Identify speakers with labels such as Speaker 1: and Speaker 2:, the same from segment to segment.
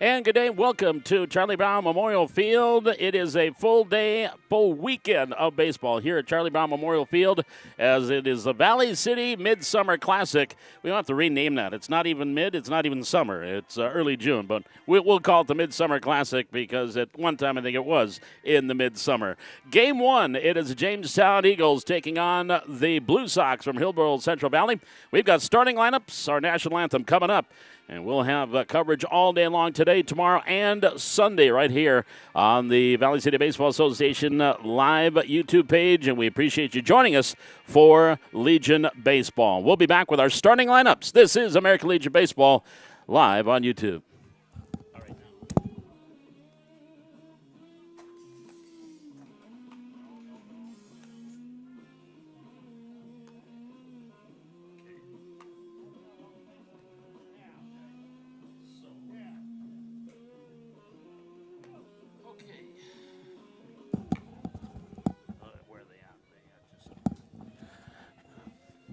Speaker 1: And good day. Welcome to Charlie Brown Memorial Field. It is a full day, full weekend of baseball here at Charlie Brown Memorial Field, as it is the Valley City Midsummer Classic. We don't have to rename that. It's not even mid. It's not even summer. It's early June, but we'll call it the Midsummer Classic because at one time I think it was in the midsummer. Game one, it is the Jamestown Eagles taking on the Blue Sox from Hillsborough Central Valley. We've got starting lineups, our national anthem coming up. And we'll have coverage all day long today, tomorrow, and Sunday right here on the Valley City Baseball Association live YouTube page. And we appreciate you joining us for Legion Baseball. We'll be back with our starting lineups. This is American Legion Baseball live on YouTube.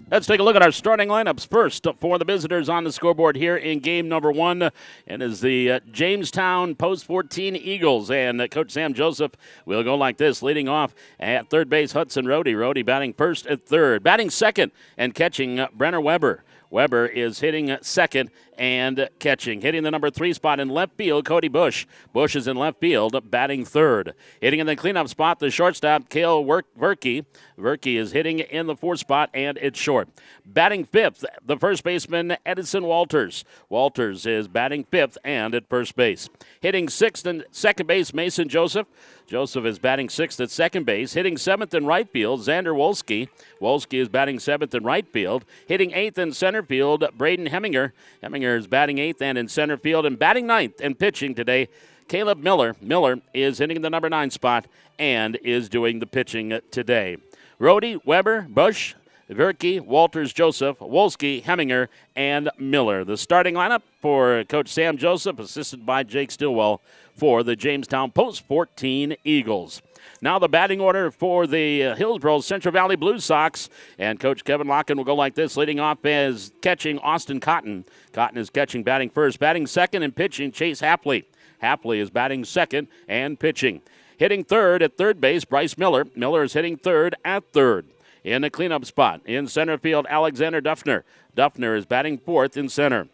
Speaker 1: Let's take a look at our starting lineups first for the visitors on the scoreboard here in game number one. And is the Jamestown Post 14 Eagles. And Coach Sam Joseph will go like this, leading off at third base, Hudson Rohde. Rohde batting first at third. Batting second and catching Brenner Weber. Weber is hitting second and catching. Hitting the number 3 spot in left field, Cody Bush. Bush is in left field, batting third. Hitting in the cleanup spot, the shortstop, Cale Verke. Verke is hitting in the 4th spot, and it's short. Batting fifth, the first baseman, Edison Walters. Walters is batting fifth and at first base. Hitting sixth and second base, Mason Joseph. Joseph is batting sixth at second base. Hitting seventh in right field, Xander Wolski. Wolski is batting seventh in right field. Hitting eighth in center field, Braden Heminger. Heminger is batting eighth and in center field. And batting ninth and pitching today, Caleb Miller. Miller is hitting the number 9 spot and is doing the pitching today. Rohde, Weber, Bush, Verke, Walters, Joseph, Wolski, Heminger, and Miller. The starting lineup for Coach Sam Joseph, assisted by Jake Stillwell for the Jamestown Post 14 Eagles. Now the batting order for the Hillsborough Central Valley Blue Sox. And Coach Kevin Locken will go like this, leading off as catching Austin Cotton. Cotton is catching, batting first. Batting second and pitching, Chase Hapley. Hapley is batting second and pitching. Hitting third at third base, Bryce Miller. Miller is hitting third at third. In the cleanup spot, in center field, Alexander Duffner. Duffner is batting fourth in center.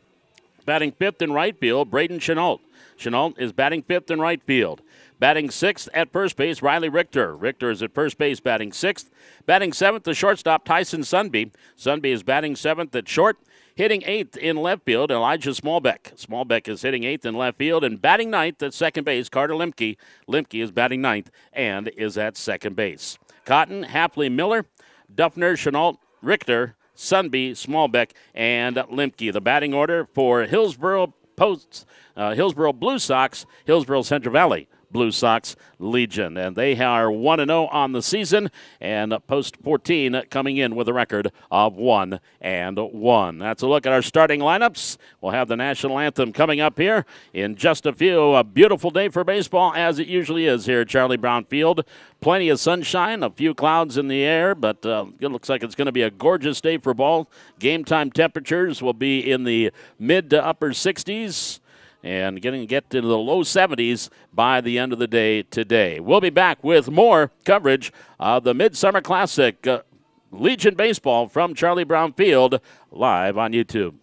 Speaker 1: Batting fifth in right field, Braden Chenault. Chenault is batting fifth in right field. Batting sixth at first base, Riley Richter. Richter is at first base, batting sixth. Batting seventh, the shortstop, Tyson Sunby. Sunby is batting seventh at short. Hitting eighth in left field, Elijah Smallbeck. Smallbeck is hitting eighth in left field. And batting ninth at second base, Carter Limke. Limke is batting ninth and is at second base. Cotton, Hapley, Miller, Duffner, Chenault, Richter, Sunby, Smallbeck, and Limke. The batting order for Hillsborough Blue Sox, Hillsborough Central Valley Blue Sox Legion. And they are 1-0 on the season, and Post 14 coming in with a record of 1-1. That's a look at our starting lineups. We'll have the national anthem coming up here in just a few. A beautiful day for baseball, as it usually is here at Charlie Brown Field. Plenty of sunshine, a few clouds in the air, but it looks like it's going to be a gorgeous day for ball. Game time temperatures will be in the mid to upper 60s. And get to the low 70s by the end of the day today. We'll be back with more coverage of the Midsummer Classic Legion Baseball from Charlie Brown Field live on YouTube.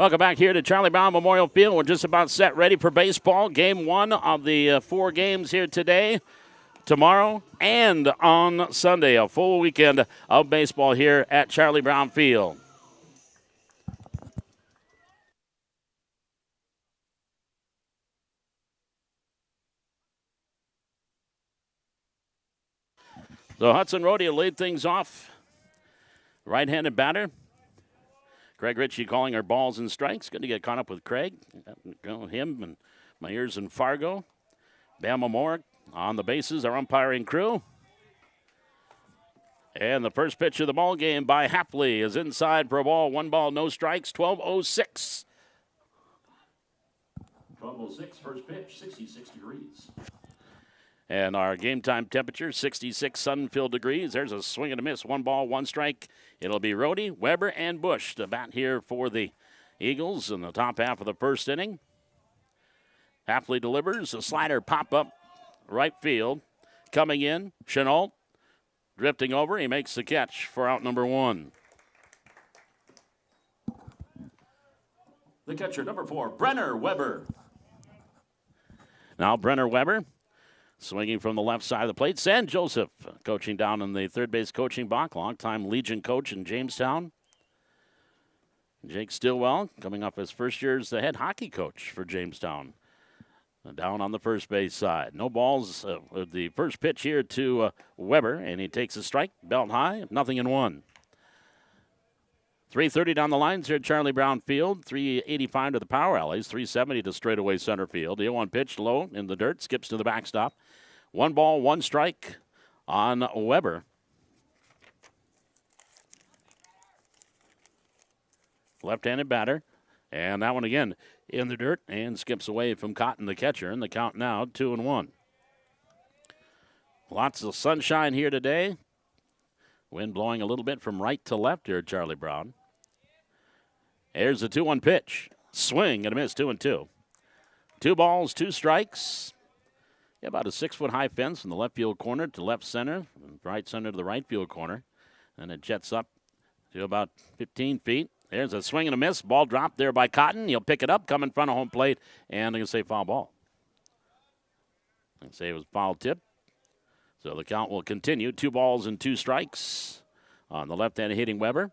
Speaker 1: Welcome back here to Charlie Brown Memorial Field. We're just about set ready for baseball. Game 1 of the 4 games here today, tomorrow, and on Sunday. A full weekend of baseball here at Charlie Brown Field. So Hudson Rhodey will lead things off. Right-handed batter. Craig Ritchie calling our balls and strikes. Good to get caught up with Craig. Him and Myers and Fargo. Bama Moore on the bases, our umpiring crew. And the first pitch of the ball game by Hapley is inside for a ball. 1 ball, no strikes, 12:06. 12:06, first pitch, 66 degrees. And our game time temperature, 66 sun-filled degrees. There's a swing and a miss. 1 ball, 1 strike. It'll be Rhodey, Weber, and Bush to bat here for the Eagles in the top half of the first inning. Hapley delivers. A slider pop-up right field. Coming in, Chenault drifting over. He makes the catch for out number 1. The catcher, number 4, Brenner Weber. Now Brenner Weber. Swinging from the left side of the plate. San Joseph coaching down in the third base coaching box. Longtime Legion coach in Jamestown. Jake Stillwell coming up his first year as the head hockey coach for Jamestown. Down on the first base side. No balls. The first pitch here to Weber, and he takes a strike. Belt high. 0-1. 330 down the lines here at Charlie Brown Field. 385 to the power alleys. 370 to straightaway center field. The 0-1 pitch low in the dirt. Skips to the backstop. 1 ball, 1 strike on Weber. Left-handed batter. And that one again in the dirt and skips away from Cotton, the catcher. And the count now 2-1. Lots of sunshine here today. Wind blowing a little bit from right to left here at Charlie Brown. Here's the 2-1 pitch. Swing and a miss, 2-2. 2 balls, 2 strikes. Yeah, about a 6-foot-high fence from the left field corner to left center, and right center to the right field corner. And it jets up to about 15 feet. There's a swing and a miss. Ball dropped there by Cotton. He'll pick it up, come in front of home plate, and I'm going to say foul ball. I'm going to say it was foul tip. So the count will continue. 2 balls and 2 strikes on the left-hand hitting Weber.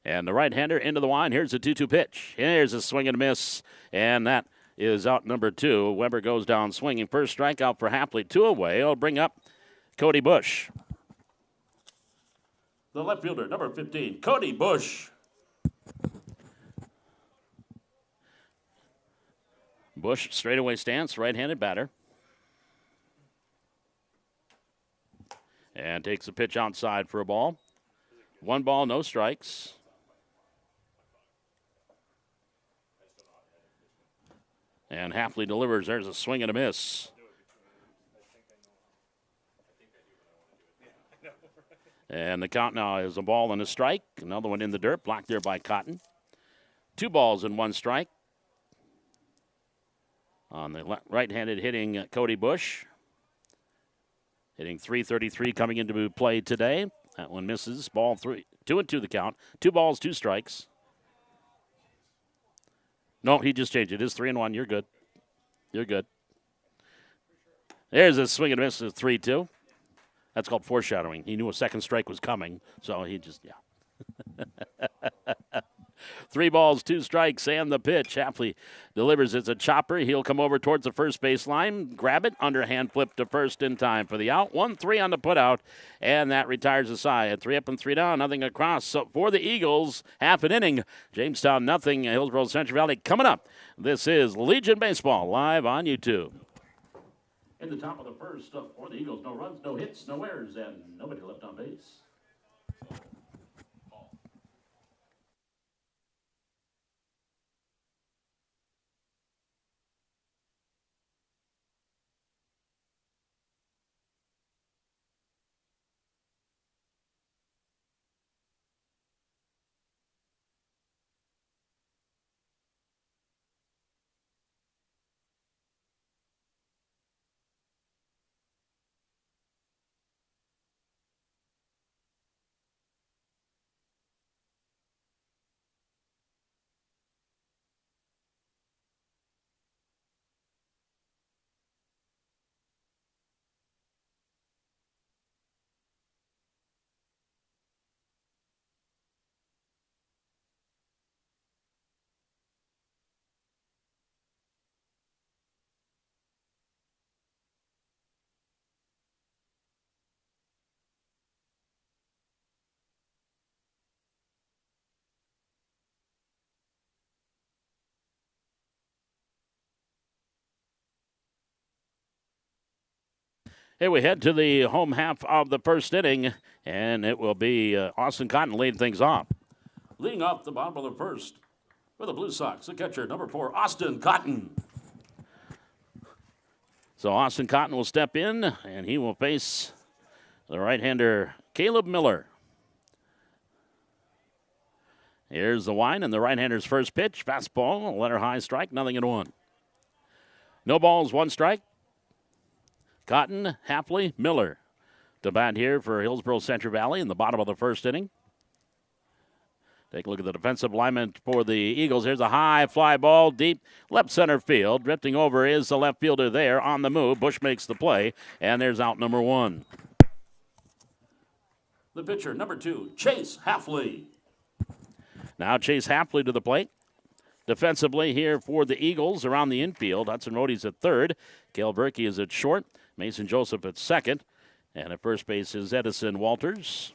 Speaker 1: And the right-hander into the line. Here's the 2-2 pitch. Here's a swing and a miss, and that is out number 2. Weber goes down swinging. First strikeout for Hapley. 2 away. It'll bring up Cody Bush. The left fielder, number 15, Cody Bush. Bush, straightaway stance, right-handed batter. And takes a pitch outside for a ball. 1 ball, no strikes. And Hapley delivers. There's a swing and a miss. And the count now is a ball and a strike. Another one in the dirt, blocked there by Cotton. 2 balls and 1 strike. On the right-handed hitting Cody Bush. Hitting .333 coming into play today. That one misses. Ball 3. 2-2 the count. 2 balls, 2 strikes. No, he just changed it. It is 3-1. You're good. You're good. There's a swing and a miss. 3-2. That's called foreshadowing. He knew a second strike was coming, so he just, yeah. 3 balls, 2 strikes, and the pitch. Hapley delivers. It's a chopper. He'll come over towards the first base line, grab it, underhand flip to first in time for the out. 1-3 on the putout, and that retires the side. 3 up and 3 down, nothing across. So for the Eagles, half an inning. Jamestown, nothing. Hillsborough Central Valley coming up. This is Legion Baseball live on YouTube. In the top of the first for the Eagles, no runs, no hits, no errors, and nobody left on base. Hey, we head to the home half of the first inning, and it will be Austin Cotton leading things off. Leading off the bottom of the first for the Blue Sox, the catcher, number 4, Austin Cotton. So Austin Cotton will step in, and he will face the right-hander, Caleb Miller. Here's the wind, and the right-hander's first pitch. Fastball, letter high strike, 0-1. No balls, 1 strike. Cotton, Hapley, Miller to bat here for Hillsborough Central Valley in the bottom of the first inning. Take a look at the defensive alignment for the Eagles. Here's a high fly ball deep left center field. Drifting over is the left fielder there on the move. Bush makes the play, and there's out number 1. The pitcher, number 2, Chase Hapley. Now Chase Hapley to the plate. Defensively here for the Eagles around the infield. Hudson Rohde's at third. Cale Berkey is at short. Mason Joseph at second. And at first base is Edison Walters.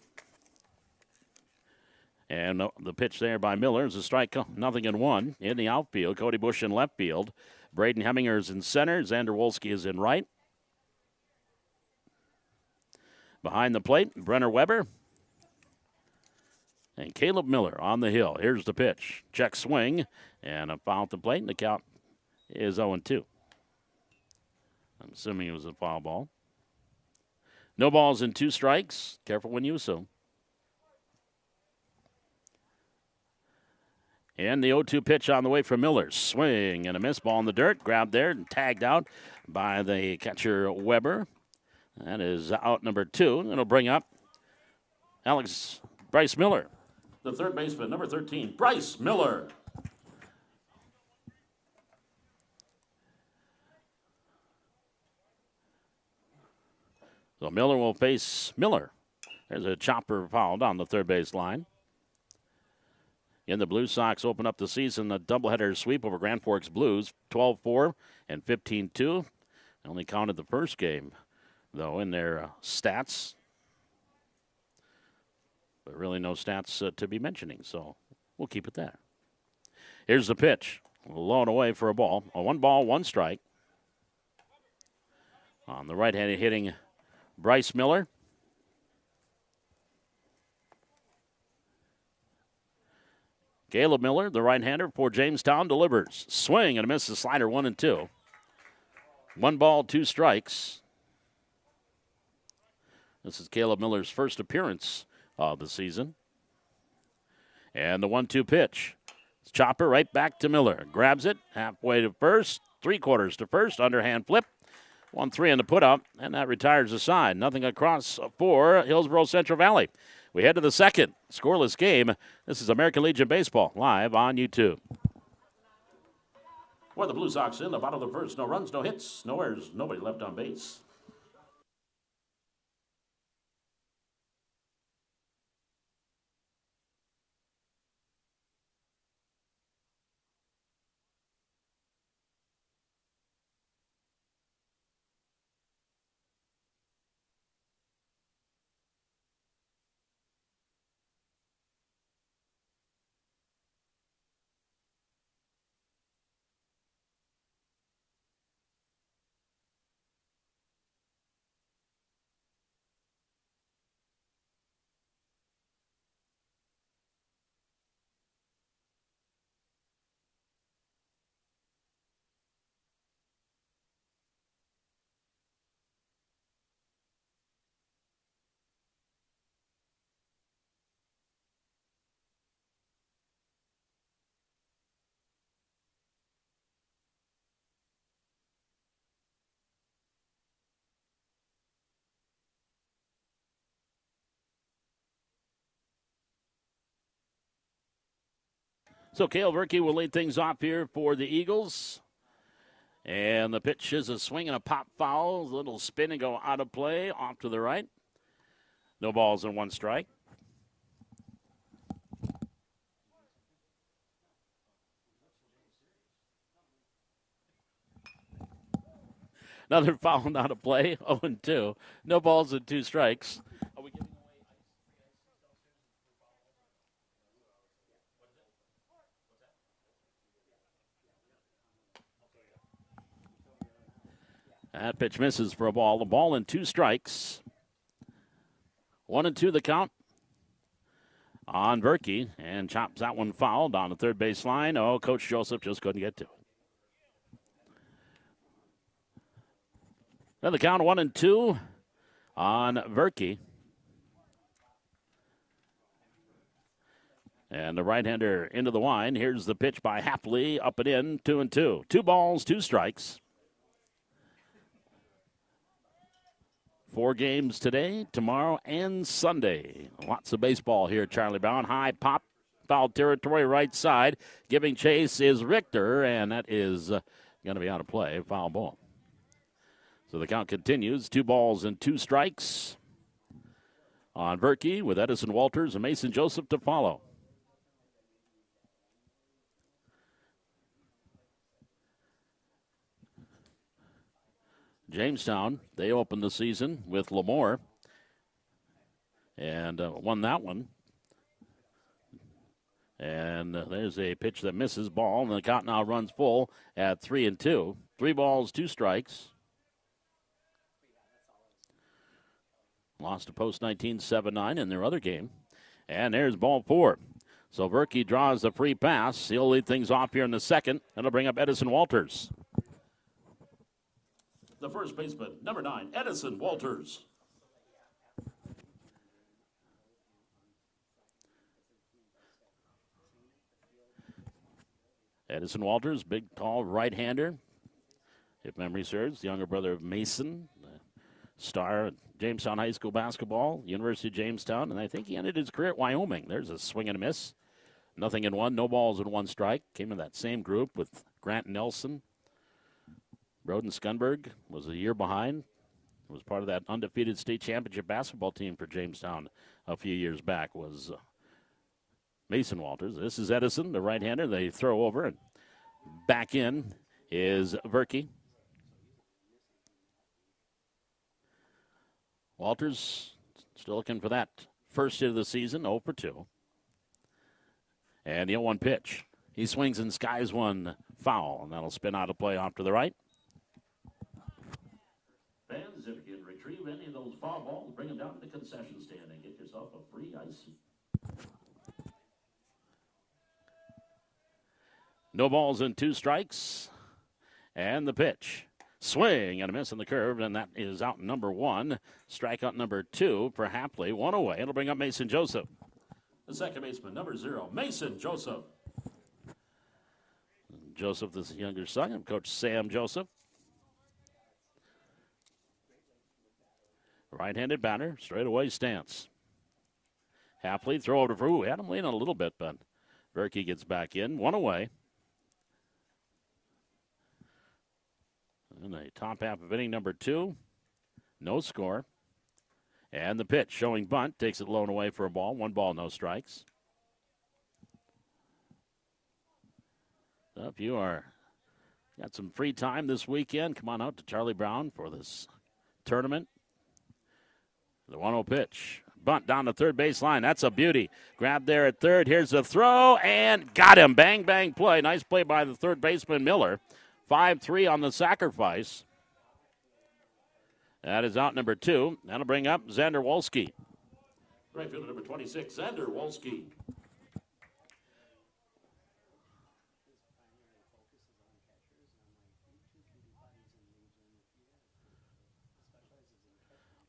Speaker 1: And the pitch there by Miller is a strike, 0-1. In the outfield, Cody Bush in left field. Braden Heminger is in center. Xander Wolski is in right. Behind the plate, Brenner Weber. And Caleb Miller on the hill. Here's the pitch. Check swing. And a foul at the plate, and the count is 0-2. I'm assuming it was a foul ball. No balls and 2 strikes. Careful when you assume. And the 0-2 pitch on the way from Miller. Swing and a miss, ball in the dirt. Grabbed there and tagged out by the catcher Weber. That is out number 2. It'll bring up Bryce Miller. The third baseman, number 13, Bryce Miller. So Miller will face Miller. There's a chopper fouled on the third base line. And the Blue Sox open up the season, a doubleheader sweep over Grand Forks Blues, 12-4 and 15-2. Only counted the first game, though, in their stats. But really no stats to be mentioning, so we'll keep it there. Here's the pitch. Low and away for a ball. 1 ball, 1 strike. On the right-handed hitting Bryce Miller. Caleb Miller, the right-hander for Jamestown, delivers. Swing and a miss, the slider, 1-2. 1 ball, 2 strikes. This is Caleb Miller's first appearance of the season. And the 1-2 pitch. It's chopper right back to Miller. Grabs it halfway to first, 3/4 to first, underhand flip. 1-3 on the put-up, and that retires the side. Nothing across for Hillsborough Central Valley. We head to the second scoreless game. This is American Legion Baseball live on YouTube. For the Blue Sox in the bottom of the first. No runs, no hits, no errors, nobody left on base. So Cale Berkey will lead things off here for the Eagles. And the pitch is a swing and a pop foul. A little spin and go out of play, off to the right. No balls and 1 strike. Another foul out of play, 0-2. No balls and 2 strikes. Are we giving away That pitch misses for a ball. A ball and 2 strikes. 1-2 the count on Verkey, and chops that one foul down the third base line. Oh, Coach Joseph just couldn't get to it. Then the count 1-2 on Verkey. And the right-hander into the line. Here's the pitch by Hapley, up and in, 2-2. 2 balls, 2 strikes. 4 games today, tomorrow, and Sunday. Lots of baseball here at Charlie Brown. High pop, foul territory, right side. Giving chase is Richter, and that is going to be out of play. Foul ball. So the count continues. 2 balls and 2 strikes on Verkey with Edison Walters and Mason Joseph to follow. Jamestown, they opened the season with Lamore and won that one. And there's a pitch that misses, ball, and the count now runs full at 3-2. 3 balls, 2 strikes. Lost to Post 19 7-9 in their other game. And there's ball 4. So Verkey draws the free pass. He'll lead things off here in the second. That'll bring up Edison Walters. The first baseman, number 9, Edison Walters. Edison Walters, big, tall right-hander. If memory serves, the younger brother of Mason, star at Jamestown High School basketball, University of Jamestown, and I think he ended his career at Wyoming. There's a swing and a miss. 0-1, no balls and 1 strike. Came in that same group with Grant Nelson. Broden Skunberg was a year behind. Was part of that undefeated state championship basketball team for Jamestown a few years back. Was Mason Walters. This is Edison, the right-hander. They throw over, and back in is Verkey. Walters still looking for that first hit of the season, 0 for 2. And the 0-1 pitch. He swings and skies one foul, and that'll spin out of play off to the right. Fans, if you can retrieve any of those foul balls, bring them down to the concession stand and get yourself a free ice. No balls and 2 strikes. And the pitch. Swing and a miss on the curve, and that is out number 1. Strikeout number 2 for Hapley. 1 away. It'll bring up Mason Joseph. The second baseman, number 0, Mason Joseph. Joseph, this younger son of Coach Sam Joseph. Right-handed batter, straightaway stance. Hapley throw over for, had him lean a little bit, but Verkey gets back in. 1 away. In the top half of inning number 2, no score. And the pitch showing bunt, takes it low and away for a ball. 1 ball, no strikes. So if you got some free time this weekend, come on out to Charlie Brown for this tournament. The 1-0 pitch. Bunt down the third base line. That's a beauty. Grab there at third. Here's the throw, and got him. Bang, bang play. Nice play by the third baseman, Miller. 5-3 on the sacrifice. That is out number 2. That'll bring up Xander Wolski. Right fielder number 26, Xander Wolski.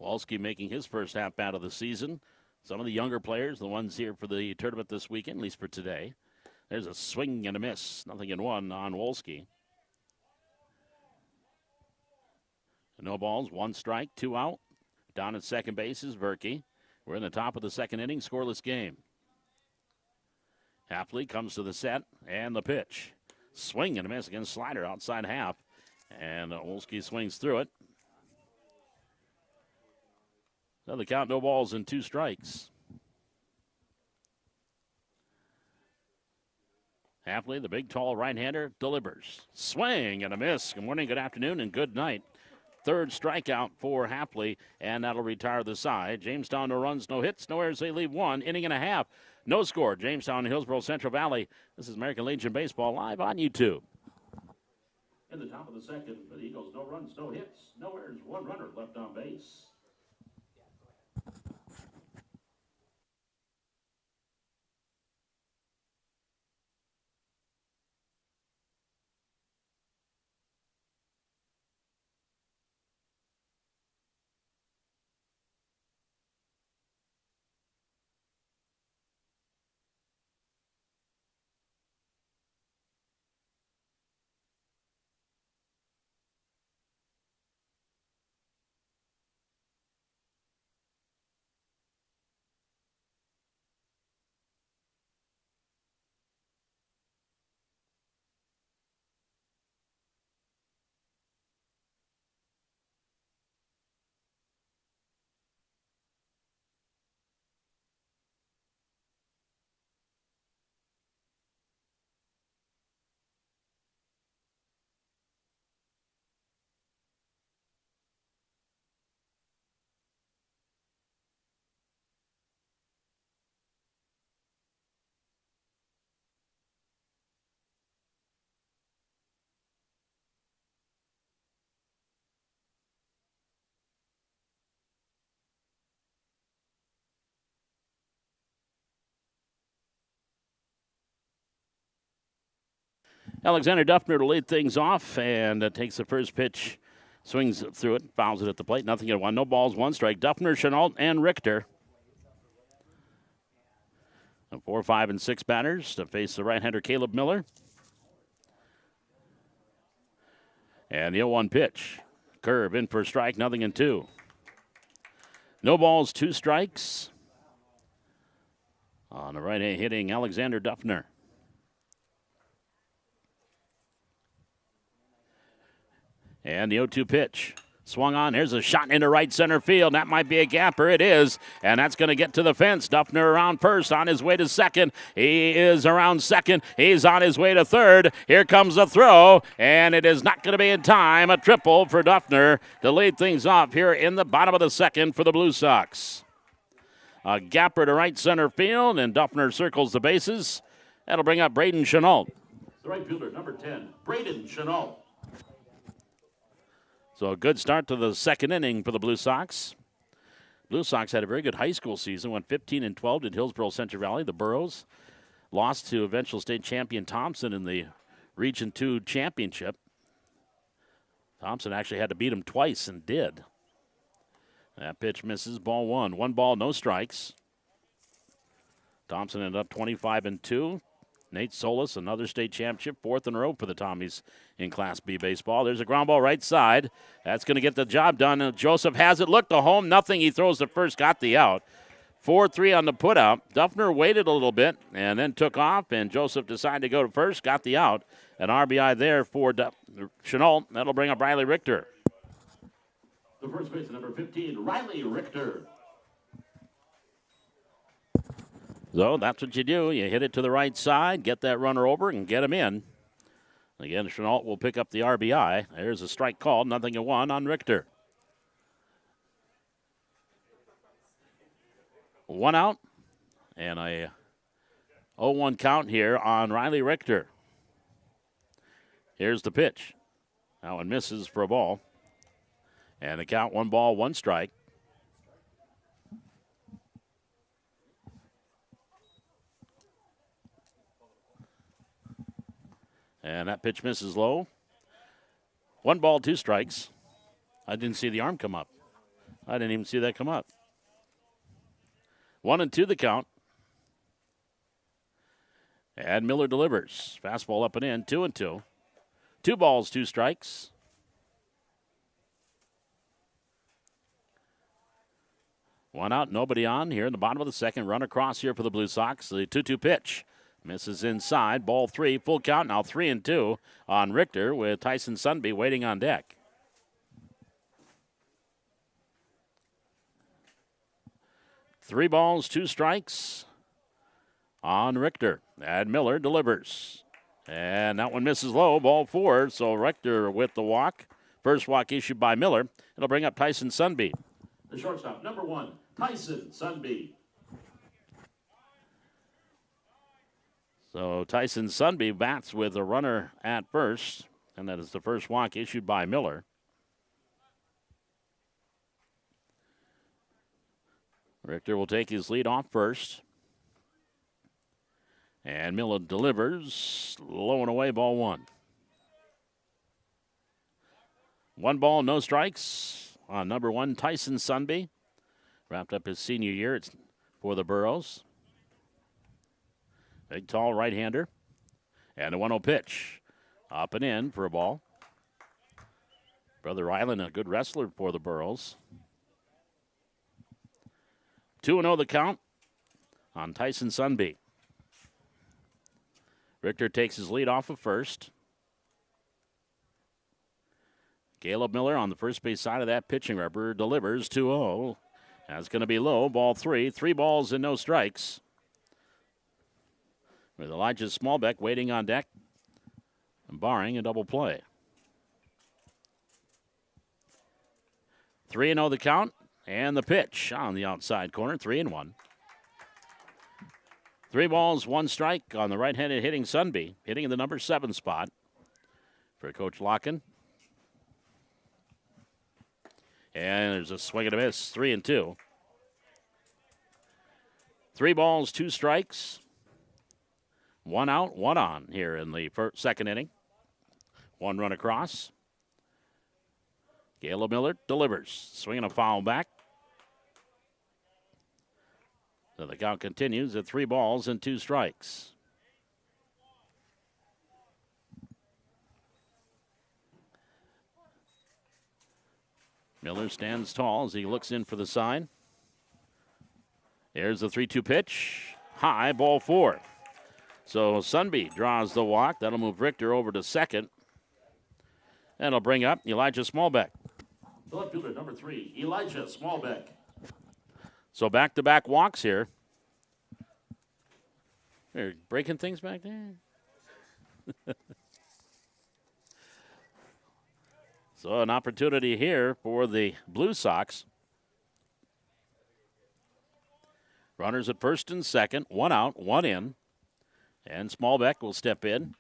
Speaker 1: Wolski making his first half bat of the season. Some of the younger players, the ones here for the tournament this weekend, at least for today. There's a swing and a miss. 0-1 on Wolski. No balls, 1 strike, 2 out. Down at second base is Verkey. We're in the top of the second inning, scoreless game. Hapley comes to the set, and the pitch. Swing and a miss against slider outside half. And Wolski swings through it. So the count, no balls and 2 strikes. Hapley, the big, tall right-hander, delivers. Swing and a miss. Good morning, good afternoon, and good night. Third strikeout for Hapley, and that'll retire the side. Jamestown, no runs, no hits, no errors. They leave 1 inning and a half. No score. Jamestown, Hillsborough, Central Valley. This is American Legion Baseball live on YouTube. In the top of the second for the Eagles, no runs, no hits, no errors, one runner left on base. Alexander Duffner to lead things off and takes the first pitch, swings through it, fouls it at the plate. Nothing at one. No balls, one strike. Duffner, Chenault, and Richter. 4, 5, and 6 batters to face the right-hander Caleb Miller. And the 0-1 pitch. Curve in for a strike, nothing and 2. No balls, 2 strikes. On the right, hitting Alexander Duffner. And the 0-2 pitch. Swung on. Here's a shot into right center field. That might be a gapper. It is. And that's going to get to the fence. Duffner around first, on his way to second. He is around second. He's on his way to third. Here comes the throw. And it is not going to be in time. A triple for Duffner to lead things off here in the bottom of the second for the Blue Sox. A gapper to right center field. And Duffner circles the bases. That'll bring up Braden Chenault. The right fielder, number 10, Braden Chenault. So a good start to the second inning for the Blue Sox. Blue Sox had a very good high school season, went 15-12 at Hillsborough Central Valley. The Burros lost to eventual state champion Thompson in the Region 2 championship. Thompson actually had to beat him twice and did. That pitch misses, ball 1. 1 ball, no strikes. Thompson ended up 25-2. Nate Solis, another state championship, 4th in a row for the Tommies in Class B baseball. There's a ground ball right side. That's going to get the job done. Joseph has it. Look, the home, nothing. He throws the first, got the out. 4-3 on the putout. Duffner waited a little bit and then took off, and Joseph decided to go to first, got the out. An RBI there for Chenault. That'll bring up Riley Richter. The first baseman, number 15, Riley Richter. So that's what you do. You hit it to the right side, get that runner over, and get him in. Again, Chenault will pick up the RBI. There's a strike called, 0-1 on Richter. 1 out, and a 0-1 count here on Riley Richter. Here's the pitch. That one misses for a ball. And the count, 1 ball, 1 strike. And that pitch misses low. 1 ball, 2 strikes. I didn't see the arm come up. I didn't even see that come up. 1-2 the count. And Miller delivers. Fastball up and in, 2-2. 2 balls, 2 strikes. One out, nobody on here in the bottom of the second. Run across here for the Blue Sox. The 2-2 pitch. Misses inside. Ball 3. Full count now, 3-2 on Richter with Tyson Sunby waiting on deck. Three balls, 2 strikes on Richter. And Miller delivers. And that one misses low. Ball 4. So Richter with the walk. First walk issued by Miller. It'll bring up Tyson Sunby. The shortstop, number 1, Tyson Sunby. So Tyson Sunby bats with a runner at first. and that is the first walk issued by Miller. Richter will take his lead off first. And Miller delivers, low and away, ball one. 1 ball, no strikes on number 1, Tyson Sunby. Wrapped up his senior year for the Burros. Big, tall right-hander. And a 1-0 pitch. Up and in for a ball. Brother Ryland, a good wrestler for the Burros. 2-0 the count on Tyson Sunby. Richter takes his lead off of first. Caleb Miller on the first base side of that pitching rubber delivers 2-0. That's going to be low, ball 3. 3 balls and no strikes. With Elijah Smallbeck waiting on deck, barring a double play. 3-0 the count, and the pitch on the outside corner, 3-1. 3 balls, 1 strike on the right-handed hitting Sunby, hitting in the number 7 spot for Coach Locken. And there's a swing and a miss, 3-2. 3 balls, 2 strikes. 1 out, 1 on here in the second inning. 1 run across. Caleb Miller delivers, swinging a foul back. So the count continues at 3 balls and 2 strikes. Miller stands tall as he looks in for the sign. There's the 3-2 pitch. High, ball 4. So Sunby draws the walk. That'll move Richter over to second. That'll bring up Elijah Smallbeck. The left fielder, number 3, Elijah Smallbeck. So back-to-back walks here. They're breaking things back there. So an opportunity here for the Blue Sox. Runners at first and second, 1 out, 1 in. And Smallbeck will step in.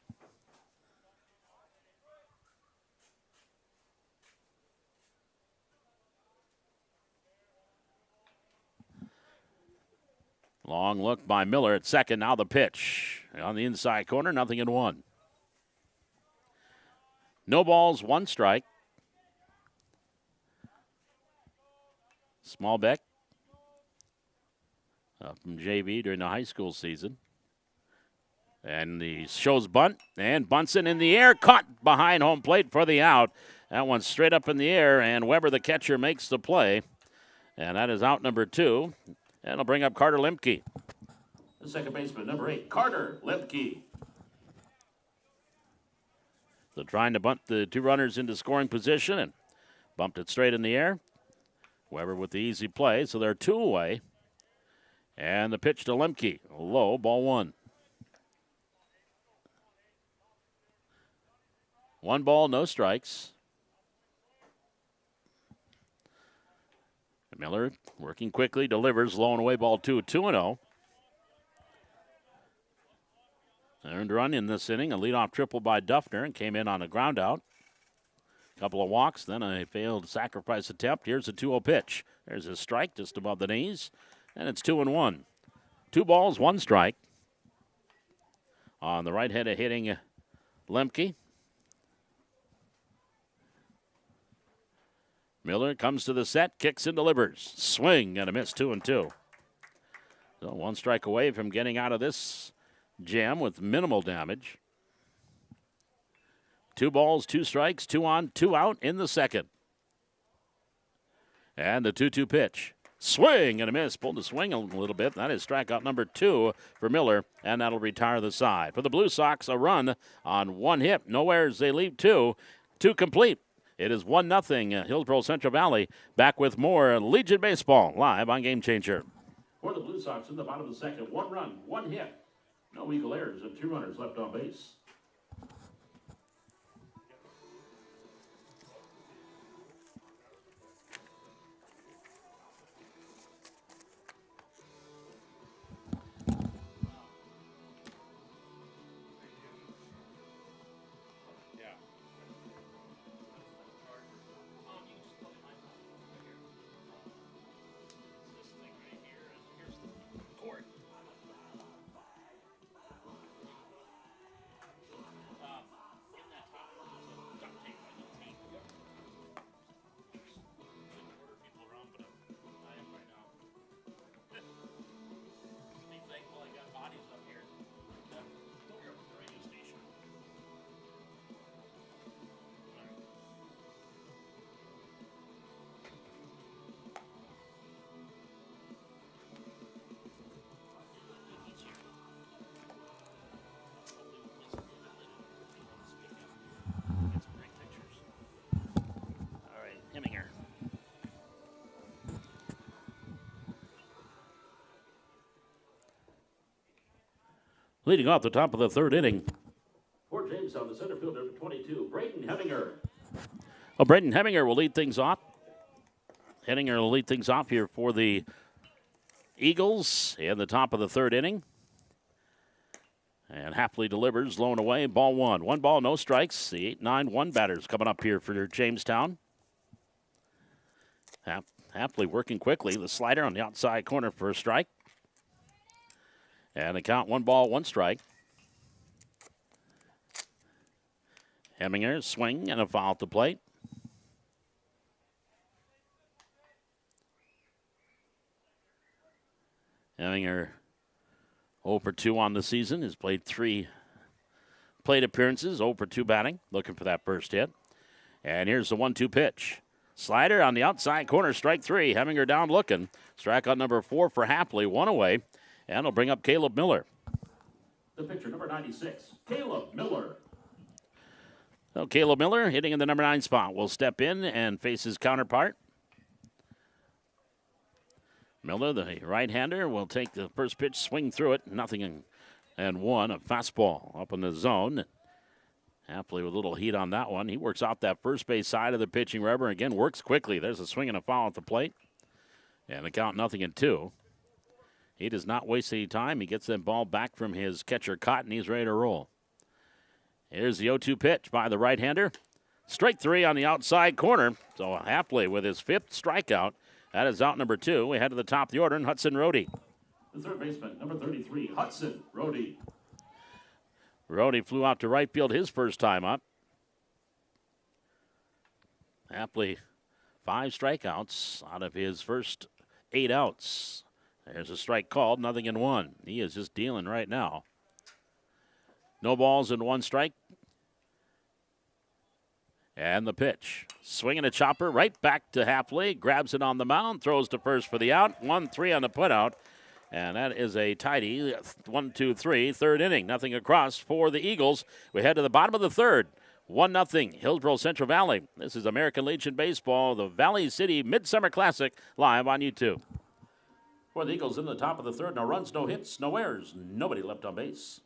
Speaker 1: Long look by Miller at second. Now the pitch on the inside corner, 0-1. No balls, 1 strike. Smallbeck from JV during the high school season. And he shows bunt, and Bunsen in the air, caught behind home plate for the out. That one's straight up in the air, and Weber, the catcher, makes the play. And that is out number 2. And it'll bring up Carter Lemke. The second baseman, number 8, Carter Lemke. So trying to bunt the 2 runners into scoring position and bumped it straight in the air. Weber with the easy play, so they're 2 away. And the pitch to Lemke, low, ball 1. 1 ball, no strikes. Miller working quickly, delivers, low and away, ball 2, 2-0. Earned run in this inning, a leadoff triple by Duffner, and came in on a ground out. Couple of walks, then a failed sacrifice attempt. Here's a 2-0 pitch. There's a strike just above the knees, and it's 2-1. 2 balls, 1 strike. On the right-handed hitting Lemke. Miller comes to the set, kicks and delivers. Swing and a miss, 2-2. So 1 strike away from getting out of this jam with minimal damage. 2 balls, 2 strikes, 2 on, 2 out in the second. And the 2-2 pitch. Swing and a miss. Pulled the swing a little bit. That is strikeout number 2 for Miller, and that'll retire the side. For the Blue Sox, a run on 1 hit. No errors. They leave 2. 2 complete. It is 1-0 Hillsborough Central Valley. Back with more Legion Baseball live on Game Changer. For the Blue Sox in the bottom of the second, 1 run, 1 hit. No eagle errors and 2 runners left on base. Leading off the top of the third inning for Jamestown, the center fielder, 22, Braden Heminger. Well, Braden Heminger will lead things off. Heminger will lead things off here for the Eagles in the top of the third inning. And happily delivers, low and away, ball one. One ball, no strikes. The 8-9-1 batters coming up here for Jamestown. Happily working quickly. The slider on the outside corner for a strike. And the count, 1 ball, 1 strike. Heminger swing and a foul at the plate. Heminger 0 for 2 on the season. Has played 3 plate appearances, 0 for 2 batting. Looking for that first hit. And here's the 1-2 pitch. Slider on the outside corner, strike 3. Heminger down looking. Strikeout number 4 for Hapley, 1 away. And he'll bring up Caleb Miller. The pitcher, number 96, Caleb Miller. So Caleb Miller, hitting in the number 9 spot, will step in and face his counterpart. Miller, the right-hander, will take the first pitch, swing through it, nothing and 1, a fastball up in the zone. Happily with a little heat on that one. He works out that first base side of the pitching rubber. Again, works quickly. There's a swing and a foul at the plate. And the count 0-2. He does not waste any time. He gets that ball back from his catcher, Cotton. He's ready to roll. Here's the 0-2 pitch by the right-hander. Strike 3 on the outside corner. So Hapley with his 5th strikeout. That is out number 2. We head to the top of the order, and Hudson Rohde. The third baseman, number 33, Hudson Rohde. Rohde flew out to right field his first time up. Hapley, 5 strikeouts out of his first 8 outs. There's a strike called, 0-1. He is just dealing right now. No balls and 1 strike. And the pitch. Swinging a chopper right back to Hapley. Grabs it on the mound. Throws to first for the out. 1-3 on the putout. And that is a tidy 1-2-3 third inning. Nothing across for the Eagles. We head to the bottom of the third. 1-0 Hillsboro Central Valley. This is American Legion Baseball, the Valley City Midsummer Classic, live on YouTube. For the Eagles in the top of the third. No runs, no hits, no errors. Nobody left on base.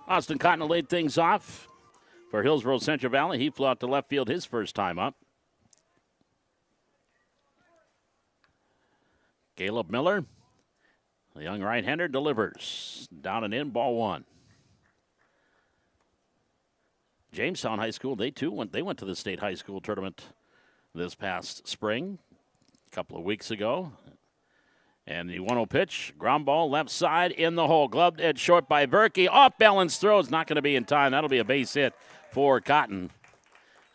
Speaker 1: Austin Cotton laid things off for Hillsboro Central Valley. He flew out to left field his first time up. Caleb Miller, the young right-hander, delivers. Down and in, ball 1. Jamestown High School, they went to the state high school tournament this past spring, a couple of weeks ago. And the 1-0 pitch, ground ball left side in the hole. Gloved edge short by Berkey. Off balance throw is not going to be in time. That'll be a base hit for Cotton.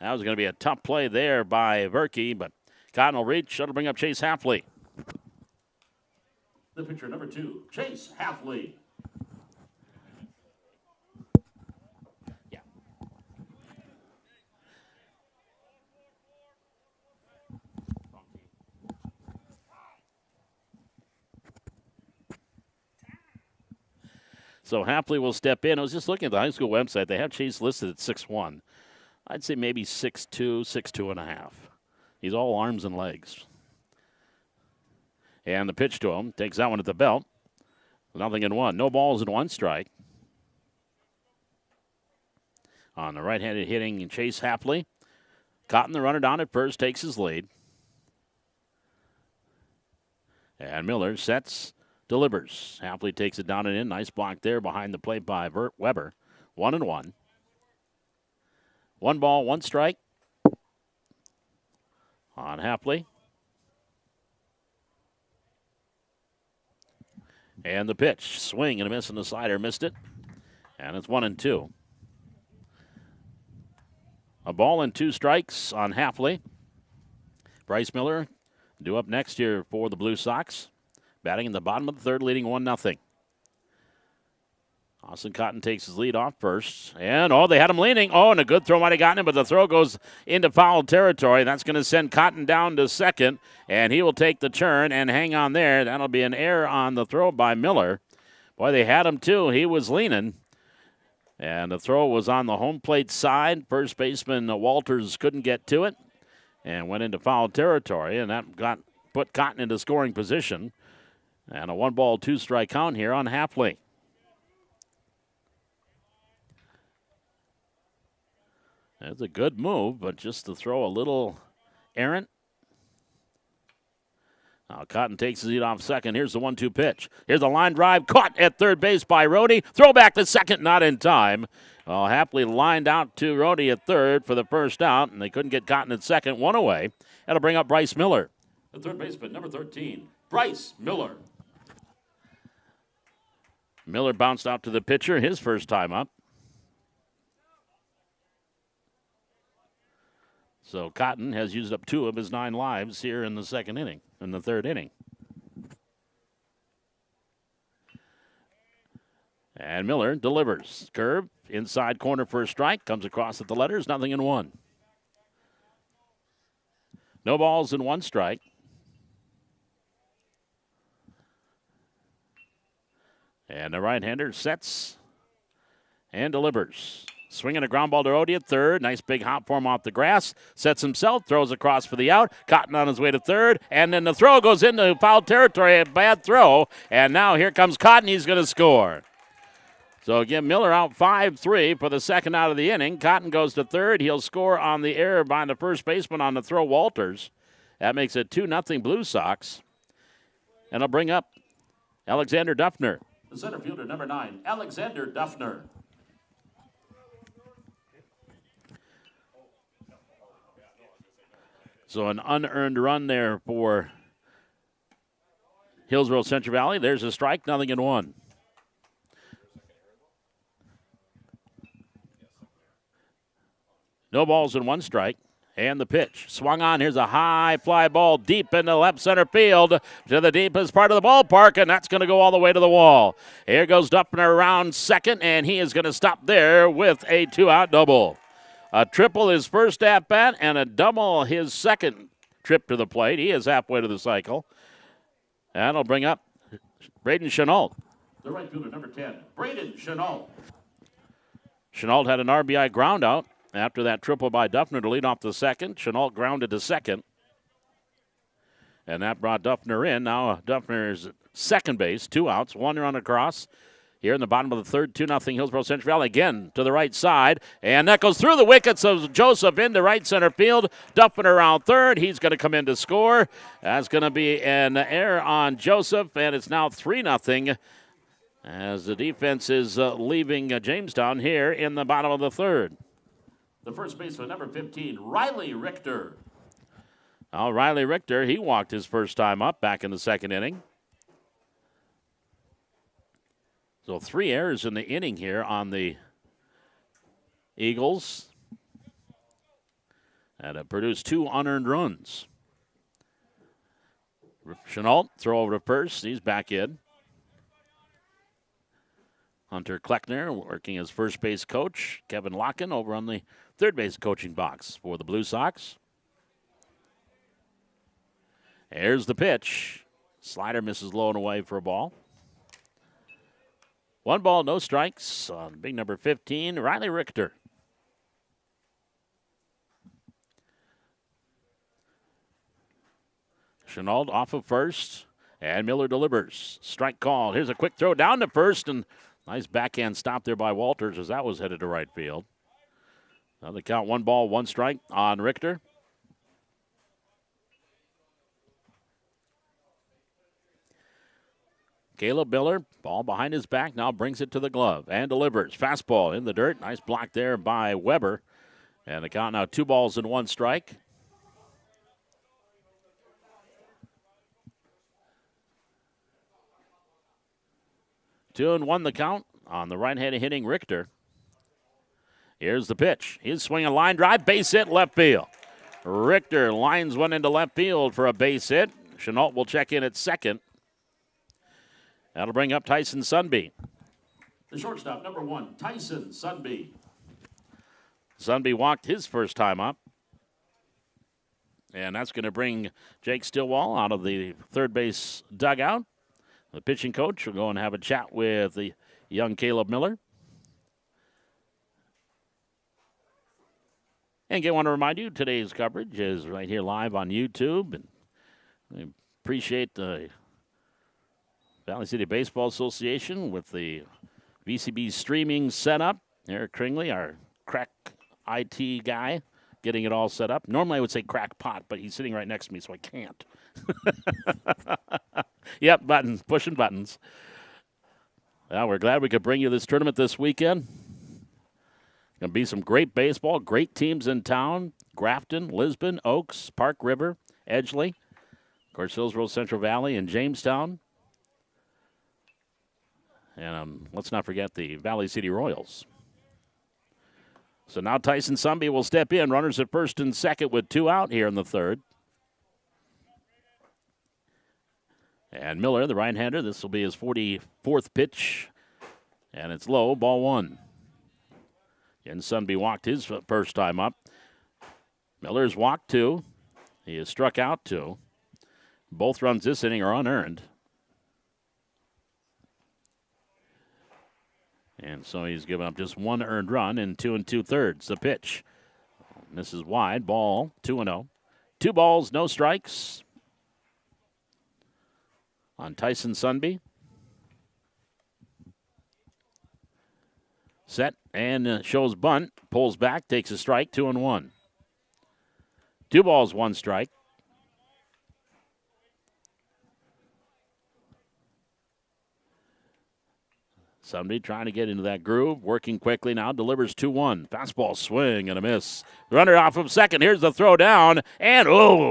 Speaker 1: That was going to be a tough play there by Berkey, but Cotton will reach. That'll bring up Chase Halfley. The pitcher number 2, Chase Halfley. Yeah. So Halfley will step in. I was just looking at the high school website. They have Chase listed at 6'1". I'd say maybe 6'2", 6'2.5". He's all arms and legs. And the pitch to him, takes that one at the belt. 0-1. No balls and 1 strike. On the right-handed hitting Chase Halfley. Cotton, the runner down at first, takes his lead. And Miller sets, delivers. Halfley takes it down and in. Nice block there behind the plate by Weber. 1-1. 1 ball, 1 strike on Halfley. And the pitch, swing and a miss on the slider, missed it. And it's 1-2. A ball and 2 strikes on Halfley. Bryce Miller due up next here for the Blue Sox. Batting in the bottom of the 3rd, leading 1-0. Austin Cotton takes his lead off first. And, they had him leaning. And a good throw might have gotten him, but the throw goes into foul territory. That's going to send Cotton down to second, and he will take the turn and hang on there. That'll be an error on the throw by Miller. Boy, they had him too. He was leaning. And the throw was on the home plate side. First baseman Walters couldn't get to it and went into foul territory, and that put Cotton into scoring position. And a 1 ball, 2 strike count here on Halfley. That's a good move, but just to throw a little errant. Now Cotton takes his lead off second. Here's the 1-2 pitch. Here's a line drive caught at third base by Rhodey. Throw back to second, not in time. Well, Halfley lined out to Rhodey at third for the first out, and they couldn't get Cotton at second. 1 away. That'll bring up Bryce Miller. The third baseman, number 13, Bryce Miller. Miller bounced out to the pitcher, his first time up. So Cotton has used up 2 of his 9 lives here in the 3rd inning. And Miller delivers. Curve, inside corner for a strike, comes across at the letters, 0-1. No balls and 1 strike. And the right-hander sets and delivers. Swinging a ground ball to Rhodey at third. Nice big hop for him off the grass. Sets himself, throws across for the out. Cotton on his way to third. And then the throw goes into foul territory. A bad throw. And now here comes Cotton. He's going to score. So again, Miller out 5-3 for the second out of the inning. Cotton goes to third. He'll score on the error by the first baseman on the throw, Walters. That makes it 2-0 Blue Sox. And I'll bring up Alexander Duffner. The center fielder, number 9, Alexander Duffner. So an unearned run there for Hillsborough Central Valley. There's a strike, 0-1. No balls and 1 strike. And the pitch. Swung on. Here's a high fly ball deep into left center field to the deepest part of the ballpark, and that's going to go all the way to the wall. Here goes Duffner around second, and he is going to stop there with a 2-out double. A triple his first at-bat and a double his second trip to the plate. He is halfway to the cycle. That'll bring up Braden Chenault. The right fielder, number 10, Braden Chenault. Chenault had an RBI ground out after that triple by Duffner to lead off the second. Chenault grounded to second. And that brought Duffner in. Now Duffner is at second base, 2 outs, 1 run across. Here in the bottom of the third, 2-0 Hillsborough Central Valley. Again to the right side. And that goes through the wickets of Joseph into right center field. Duffner around third. He's going to come in to score. That's going to be an error on Joseph. And it's now 3-0 as the defense is leaving Jamestown here in the bottom of the third. The first baseman, number 15, Riley Richter. Now, Riley Richter, he walked his first time up back in the second inning. So 3 errors in the inning here on the Eagles. And it produced 2 unearned runs. Chenault, throw over to first. He's back in. Hunter Kleckner working as first base coach. Kevin Locken over on the third base coaching box for the Blue Sox. Here's the pitch. Slider misses low and away for a ball. 1 ball, no strikes on big number 15, Riley Richter. Chenault off of first, and Miller delivers. Strike call. Here's a quick throw down to first, and nice backhand stop there by Walters as that was headed to right field. Now the count 1 ball, 1 strike on Richter. Caleb Miller, ball behind his back, now brings it to the glove and delivers. Fastball in the dirt. Nice block there by Weber. And the count now 2 balls and 1 strike. Two and 1 the count on the right-handed hitting Richter. Here's the pitch. He's swinging line drive, base hit, left field. Richter lines one into left field for a base hit. Chenault will check in at second. That'll bring up Tyson Sunby. The shortstop, number 1, Tyson Sunby. Sunby walked his first time up. And that's going to bring Jake Stillwell out of the third base dugout. The pitching coach will go and have a chat with the young Caleb Miller. And again, I want to remind you, today's coverage is right here live on YouTube. And we appreciate the Valley City Baseball Association with the VCB streaming setup. Eric Kringley, our crack IT guy, getting it all set up. Normally I would say crackpot, but he's sitting right next to me, so I can't. Yep, buttons, pushing buttons. Well, we're glad we could bring you this tournament this weekend. Going to be some great baseball, great teams in town. Grafton, Lisbon, Oaks, Park River, Edgeley. Of course, Hillsborough, Central Valley, and Jamestown. And let's not forget the Valley City Royals. So now Tyson Sunby will step in. Runners at first and second with 2 out here in the third. And Miller, the right-hander, this will be his 44th pitch. And it's low, ball 1. And Sunby walked his first time up. Miller's walked 2. He has struck out 2. Both runs this inning are unearned. And so he's given up just 1 earned run in 2 2/3. The pitch. This is wide. Ball 2-0. 2 balls, no strikes on Tyson Sunby. Set and shows bunt. Pulls back, takes a strike, 2-1. 2 balls, 1 strike. Sunby trying to get into that groove, working quickly now, delivers 2-1. Fastball swing and a miss. Runner off of second. Here's the throw down, and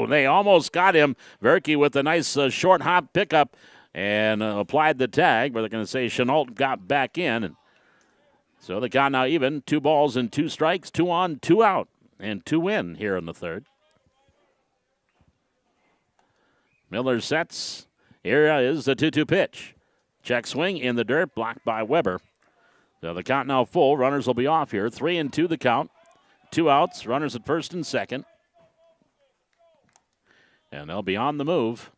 Speaker 1: they almost got him. Verke with a nice short hop pickup and applied the tag, but they're going to say Chenault got back in. And so the count now even, 2 balls and 2 strikes, 2 on, 2 out, and 2 in here in the third. Miller sets. Here is the 2-2 pitch. Check swing in the dirt, blocked by Weber. So the count now full. Runners will be off here. 3-2 the count. 2 outs. Runners at first and second. And they'll be on the move.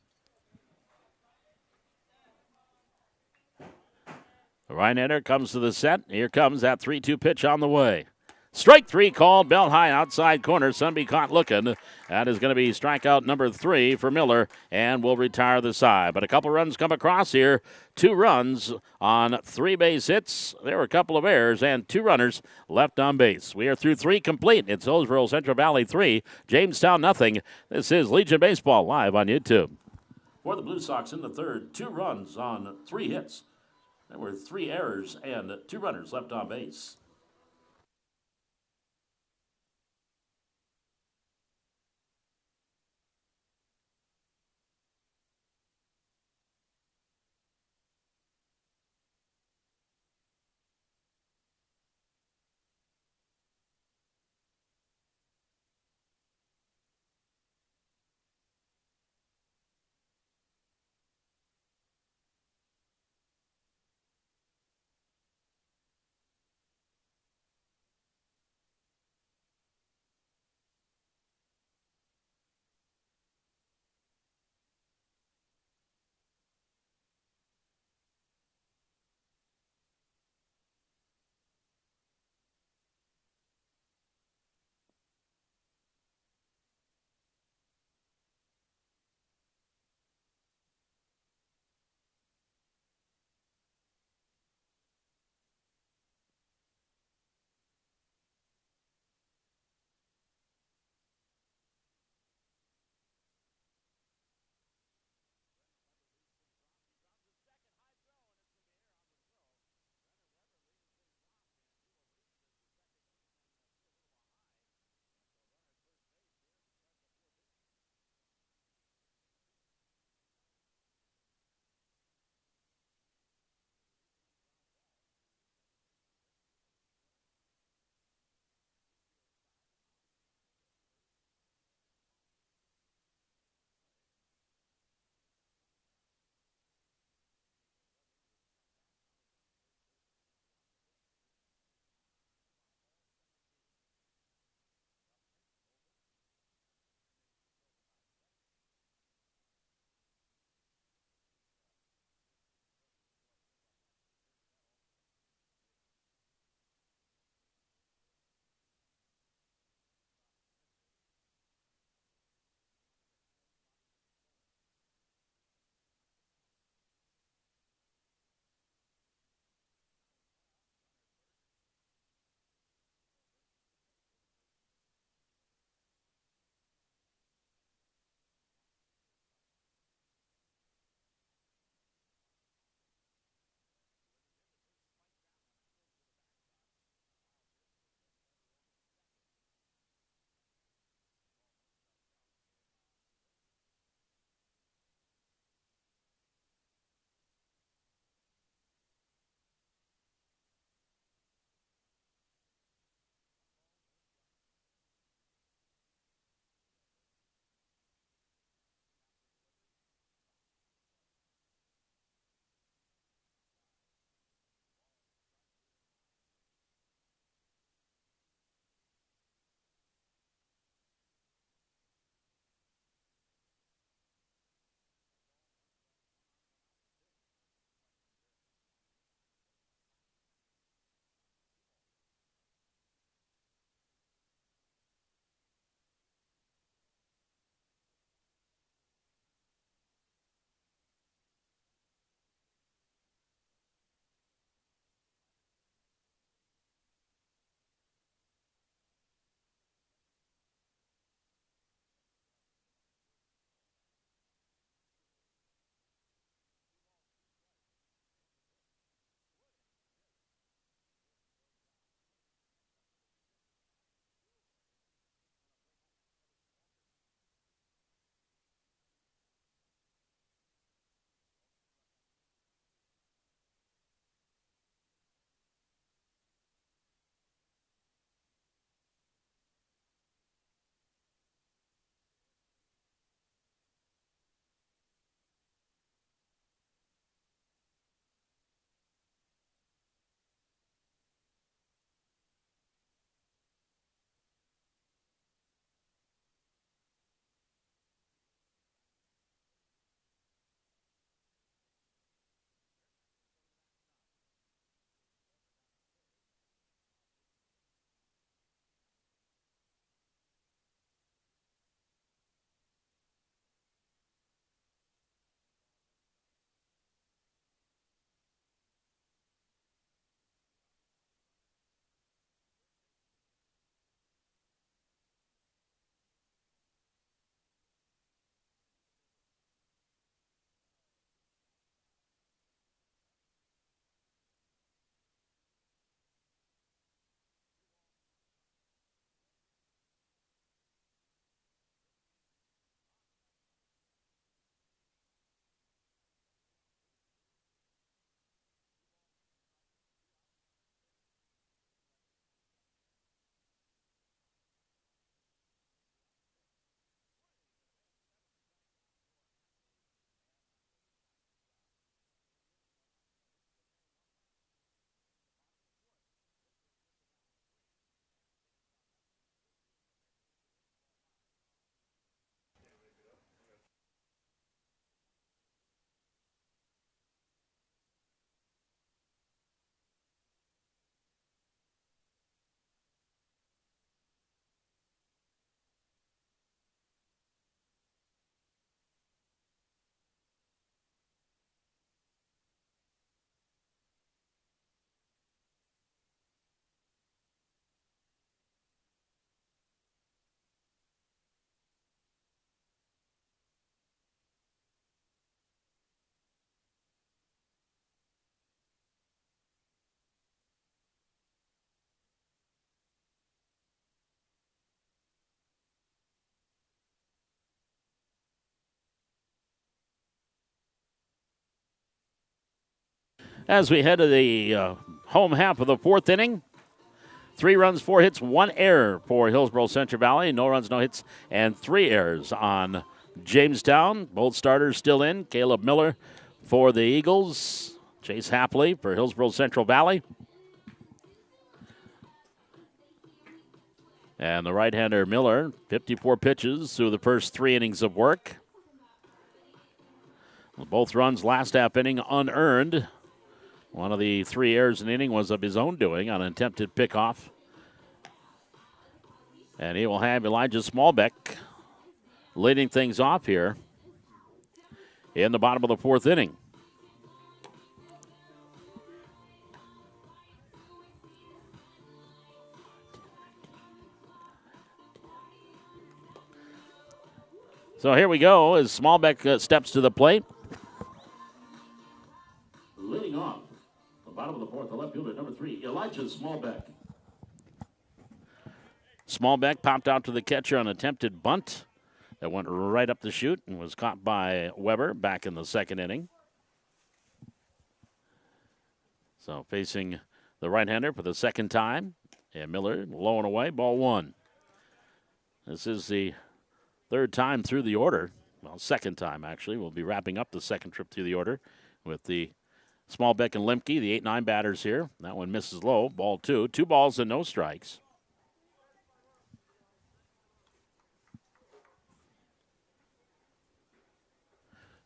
Speaker 1: The right-hander comes to the set. Here comes that 3-2 pitch on the way. Strike 3 called, belt high outside corner. Sunby caught looking. That is going to be strikeout number 3 for Miller, and will retire the side. But a couple runs come across here. 2 runs on 3 base hits. There were a couple of errors, and 2 runners left on base. We are through 3 complete. It's Hillsborough Central Valley 3, Jamestown nothing. This is Legion Baseball live on YouTube. For the Blue Sox in the third, 2 runs on 3 hits. There were 3 errors and 2 runners left on base. As we head to the home half of the fourth inning, 3 runs, 4 hits, 1 error for Hillsborough Central Valley. No runs, no hits, and 3 errors on Jamestown. Both starters still in. Caleb Miller for the Eagles. Chase Hapley for Hillsborough Central Valley. And the right-hander Miller, 54 pitches through the first 3 innings of work. Both runs last half inning unearned. One of the 3 errors in the inning was of his own doing on an attempted pickoff. And he will have Elijah Smallbeck leading things off here in the bottom of the 4th inning. So here we go as Smallbeck steps to the plate. Leading off the bottom of the 4th, the left fielder, number 3, Elijah Smallbeck. Smallbeck popped out to the catcher on an attempted bunt that went right up the chute and was caught by Weber back in the 2nd inning. So facing the right-hander for the 2nd time, and Miller low and away, ball 1. This is the 3rd time through the order. Well, 2nd time, actually. We'll be wrapping up the 2nd trip through the order with the Smallbeck and Lemke, the 8-9 batters here. That one misses low, ball 2. 2 balls and no strikes.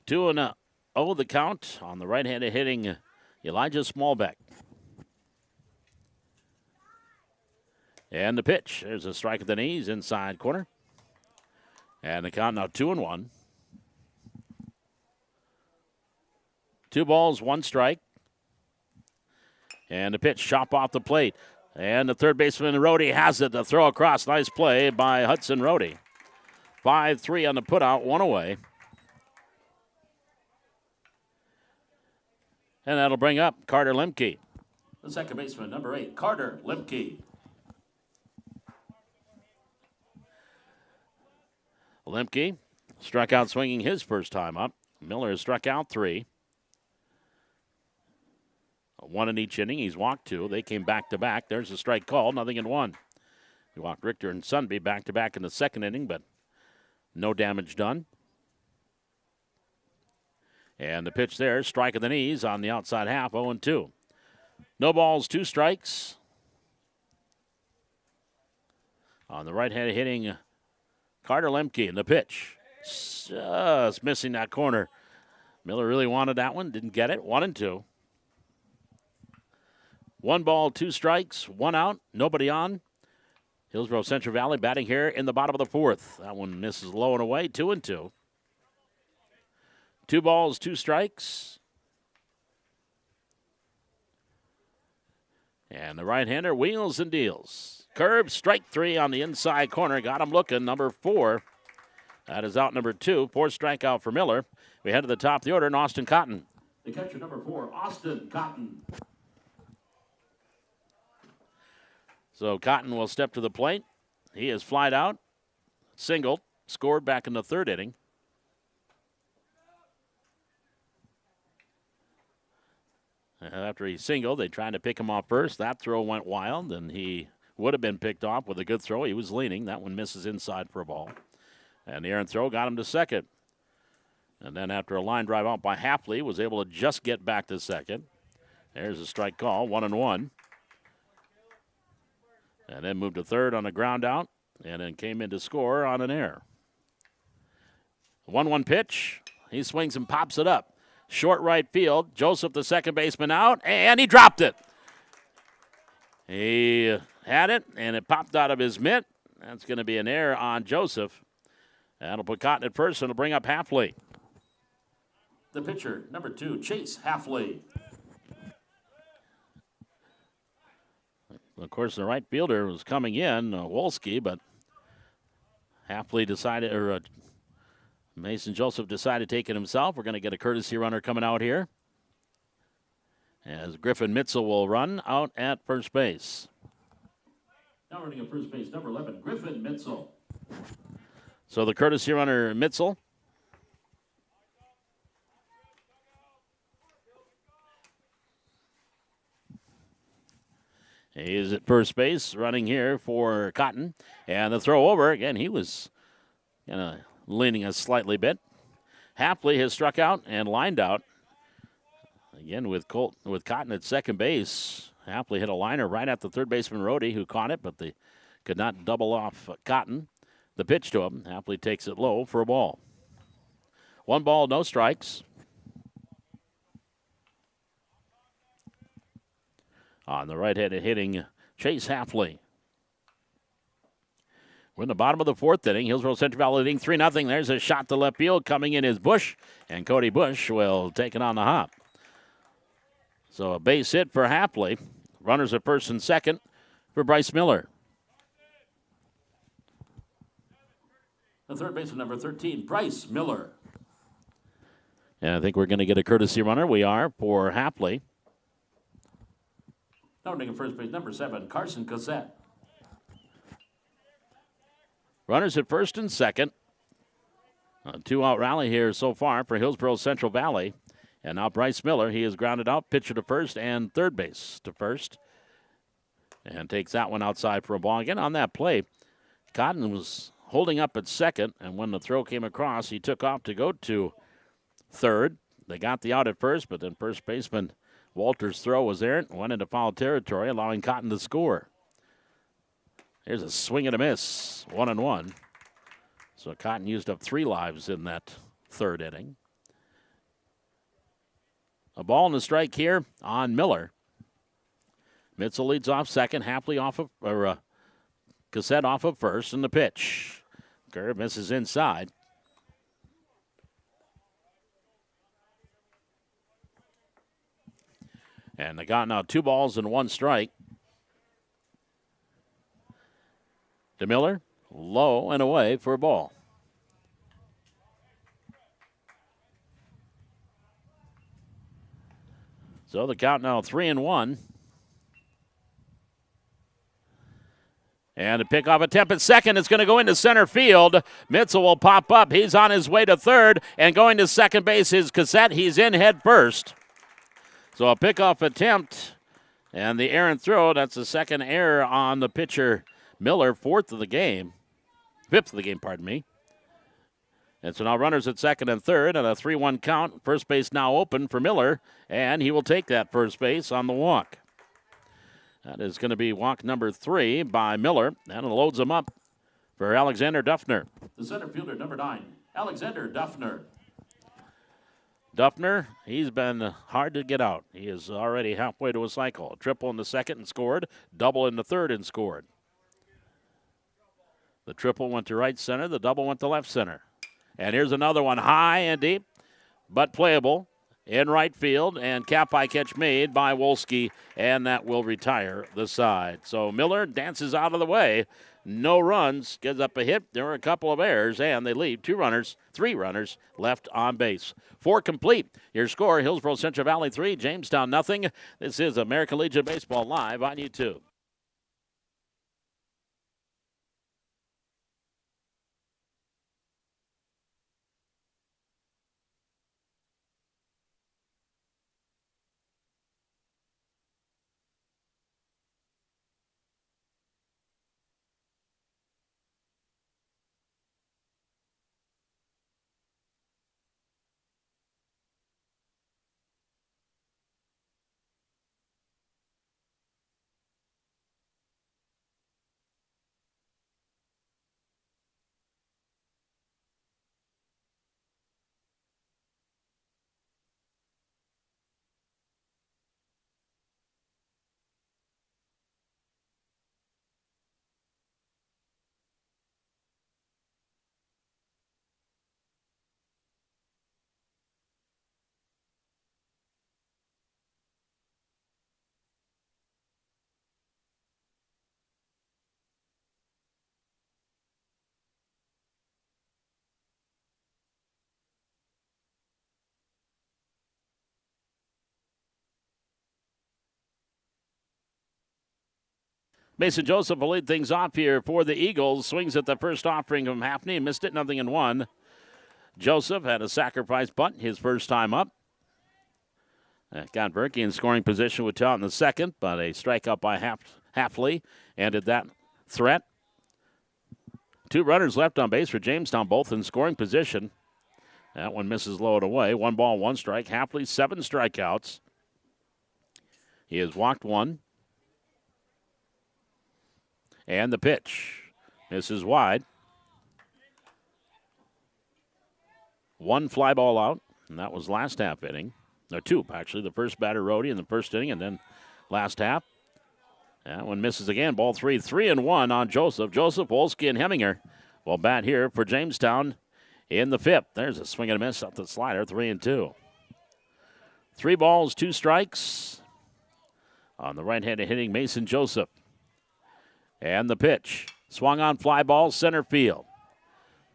Speaker 1: Two and 0 the count on the right-hander hitting Elijah Smallbeck. And the pitch. There's a strike at the knees, inside corner. And the count now 2-1. 2 balls, 1 strike. And the pitch, chop off the plate. And the third baseman, Rohde, has it. The throw across. Nice play by Hudson Rohde. 5-3 on the putout, 1 away. And that'll bring up Carter Lemke. The second baseman, number 8, Carter Lemke. Lemke struck out swinging his first time up. Miller has struck out 3. 1 in each inning. He's walked 2. They came back to back. There's a strike called, 0-1. He walked Richter and Sunby back to back in the 2nd inning, but no damage done. And the pitch there, strike of the knees on the outside half, 0-2. No balls, 2 strikes. On the right hand hitting Carter Lemke in the pitch. Just missing that corner. Miller really wanted that one, didn't get it. 1-2. 1 ball, 2 strikes, 1 out, nobody on. Hillsborough Central Valley batting here in the bottom of the 4th. That one misses low and away, 2-2. 2 balls, 2 strikes. And the right-hander wheels and deals. Curve, strike 3 on the inside corner. Got him looking, number 4. That is out number 2. 4th strikeout for Miller. We head to the top of the order, and Austin Cotton. The catcher, number 4, Austin Cotton. So Cotton will step to the plate. He is flied out, singled, scored back in the 3rd inning. After he singled, they tried to pick him off first. That throw went wild, and he would have been picked off with a good throw. He was leaning. That one misses inside for a ball. And the errant throw got him to 2nd. And then after a line drive out by Hapley, was able to just get back to 2nd. There's a strike call, 1-1. And then moved to 3rd on a ground out, and then came in to score on an error. 1-1 pitch. He swings and pops it up. Short right field. Joseph, the second baseman, out, and he dropped it. He had it, and it popped out of his mitt. That's going to be an error on Joseph. That'll put Cotton at first, and it'll bring up Hapley. The pitcher, number 2, Chase Hapley. Of course, the right fielder was coming in, Wolski, but Hapley decided, or Mason Joseph decided to take it himself. We're going to get a courtesy runner coming out here, as Griffin Mitzel will run out at first base. Now running at first base, number 11, Griffin Mitzel. So the courtesy runner, Mitzel. He's at first base, running here for Cotton. And the throw over, again, he was leaning a slightly bit. Hapley has struck out and lined out. Again, with Cotton at second base. Hapley hit a liner right at the third baseman, Rhodey, who caught it, but they could not double off Cotton. The pitch to him. Hapley takes it low for a ball. 1 ball, no strikes. On the right-handed hitting Chase Hapley. We're in the bottom of the 4th inning. Hillsborough Central Valley leading 3-0. There's a shot to left field. Coming in is Bush, and Cody Bush will take it on the hop. So a base hit for Hapley. Runners at first and second for Bryce Miller. The third baseman, number 13, Bryce Miller. And I think we're going to get a courtesy runner. We are for Hapley. Starting at first base, number 7, Carson Cassette. Runners at first and second. A 2-out rally here so far for Hillsborough Central Valley. And now Bryce Miller, he is grounded out, pitcher to first and third base to first. And takes that one outside for a ball. Again, on that play, Cotton was holding up at second, and when the throw came across, he took off to go to third. They got the out at first, but then first baseman Walter's throw was errant, went into foul territory, allowing Cotton to score. Here's a swing and a miss, 1-1. So Cotton used up 3 lives in that third inning. A ball and a strike here on Miller. Mitzel leads off second, Hapley off of, Cassette off of first, and the pitch. Curve misses inside. And they got now 2 balls and 1 strike. To Miller, low and away for a ball. So the count now 3-1. And a pickoff attempt at second. It's going to go into center field. Mitzel will pop up. He's on his way to third. And going to second base is Cassette. He's in head first. So a pickoff attempt and the errant throw. That's the second error on the pitcher Miller, 5th of the game, pardon me. And so now runners at second and third and a 3-1 count. First base now open for Miller, and he will take that first base on the walk. That is going to be walk number 3 by Miller, and it loads him up for Alexander Duffner. The center fielder, number 9, Alexander Duffner. Duffner, he's been hard to get out. He is already halfway to a cycle. A triple in the second and scored. Double in the third and scored. The triple went to right center. The double went to left center. And here's another one high and deep, but playable in right field. And cap-eye catch made by Wolski, and that will retire the side. So Miller dances out of the way. No runs, gives up a hit. There were a couple of errors, and they leave 3 runners left on base. 4 complete. Your score, Hillsborough Central Valley 3, Jamestown nothing. This is American Legion Baseball live on YouTube. Mason Joseph will lead things off here for the Eagles. Swings at the first offering from Hafney. Missed it, 0-1. Joseph had a sacrifice bunt his first time up. Got Berkey in scoring position with Taunton in the second, but a strikeout by Halfley ended that threat. 2 runners left on base for Jamestown, both in scoring position. That one misses low and away. 1 ball, 1 strike. Halfley, 7 strikeouts. He has walked 1. And the pitch misses wide. 1 fly ball out, and that was last half inning. Or 2, actually. The first batter, Rhodey, in the first inning, and then last half. That one misses again. Ball 3, 3-1 on Joseph. Joseph, Wolski, and Heminger will bat here for Jamestown in the 5th. There's a swing and a miss off the slider, 3-2. 3 balls, 2 strikes on the right-handed hitting Mason Joseph. And the pitch. Swung on fly ball, center field.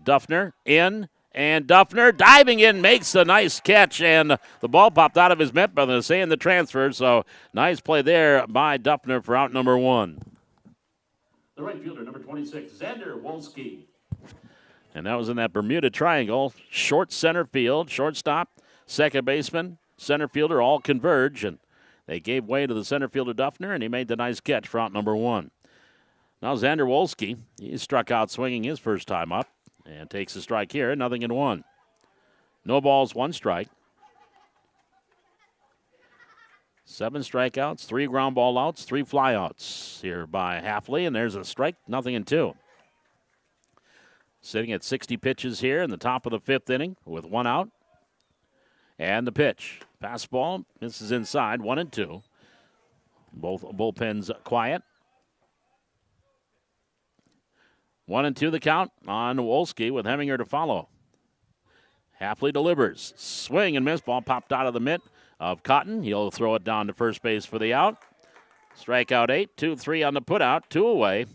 Speaker 1: Duffner in, and Duffner diving in makes a nice catch, and the ball popped out of his mitt, but they're saying the transfer, so nice play there by Duffner for out number 1. The right fielder, number 26, Xander Wolski. And that was in that Bermuda Triangle. Short center field, shortstop, second baseman, center fielder all converge, and they gave way to the center fielder Duffner, and he made the nice catch for out number 1. Now Xander Wolski, he struck out swinging his first time up and takes a strike here, 0-1. No balls, 1 strike. 7 strikeouts, 3 ground ball outs, 3 flyouts here by Halfley, and there's a strike, 0-2. Sitting at 60 pitches here in the top of the 5th inning with 1 out. And the pitch. Fastball misses inside, 1-2. Both bullpens quiet. 1-2 the count on Wolski with Heminger to follow. Halfley delivers. Swing and miss. Ball popped out of the mitt of Cotton. He'll throw it down to first base for the out. Strikeout 8, 2-3 on the putout, 2 away.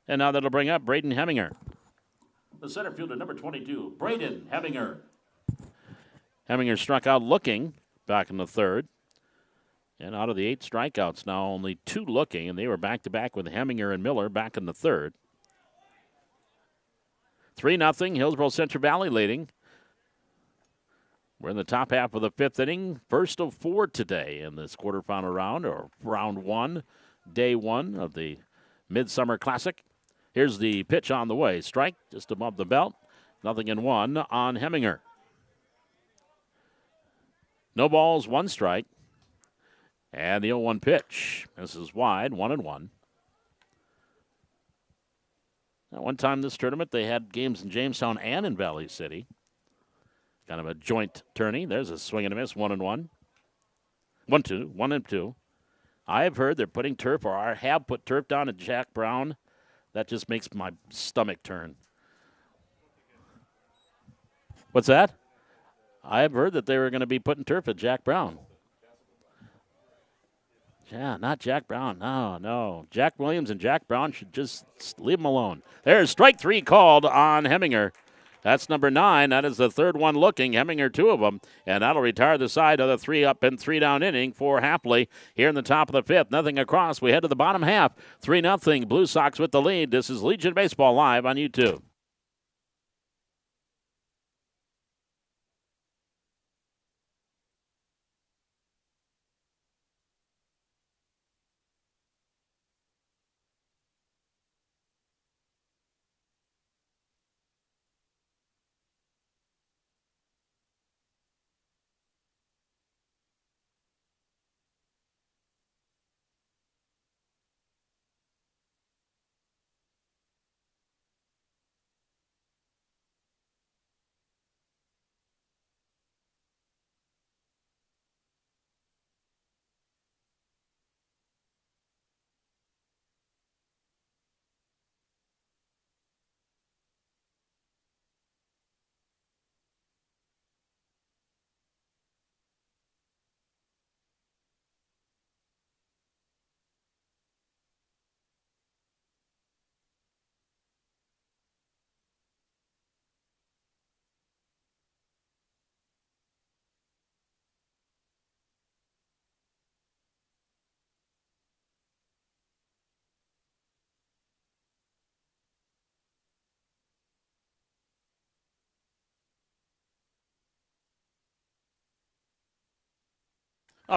Speaker 1: And now that'll bring up Braden Heminger. The center fielder, number 22, Braden Heminger. Heminger struck out looking back in the 3rd. And out of the 8 strikeouts now, only 2 looking, and they were back-to-back with Heminger and Miller back in the 3rd. 3-0, Hillsborough Central Valley leading. We're in the top half of the 5th inning, first of 4 today in this quarterfinal round, or round 1, day 1 of the Midsummer Classic. Here's the pitch on the way. Strike just above the belt. 0-1 on Heminger. No balls, 1 strike. And the 0-1 pitch. This is wide, 1-1. Now, one time this tournament, they had games in Jamestown and in Valley City. Kind of a joint tourney. There's a swing and a miss, 1-1. 1-2, 1-2. I have heard they're putting turf, or have put turf down at Jack Brown. That just makes my stomach turn. What's that? I have heard that they were going to be putting turf at Jack Brown. Yeah, not Jack Brown. No. Jack Williams and Jack Brown should just leave them alone. There's strike 3 called on Heminger. That's number 9. That is the 3rd one looking. Heminger, 2 of them. And that'll retire the side of the 3 up and 3 down inning for Halfley here in the top of the 5th. Nothing across. We head to the bottom half. 3-0. Blue Sox with the lead. This is Legion Baseball live on YouTube.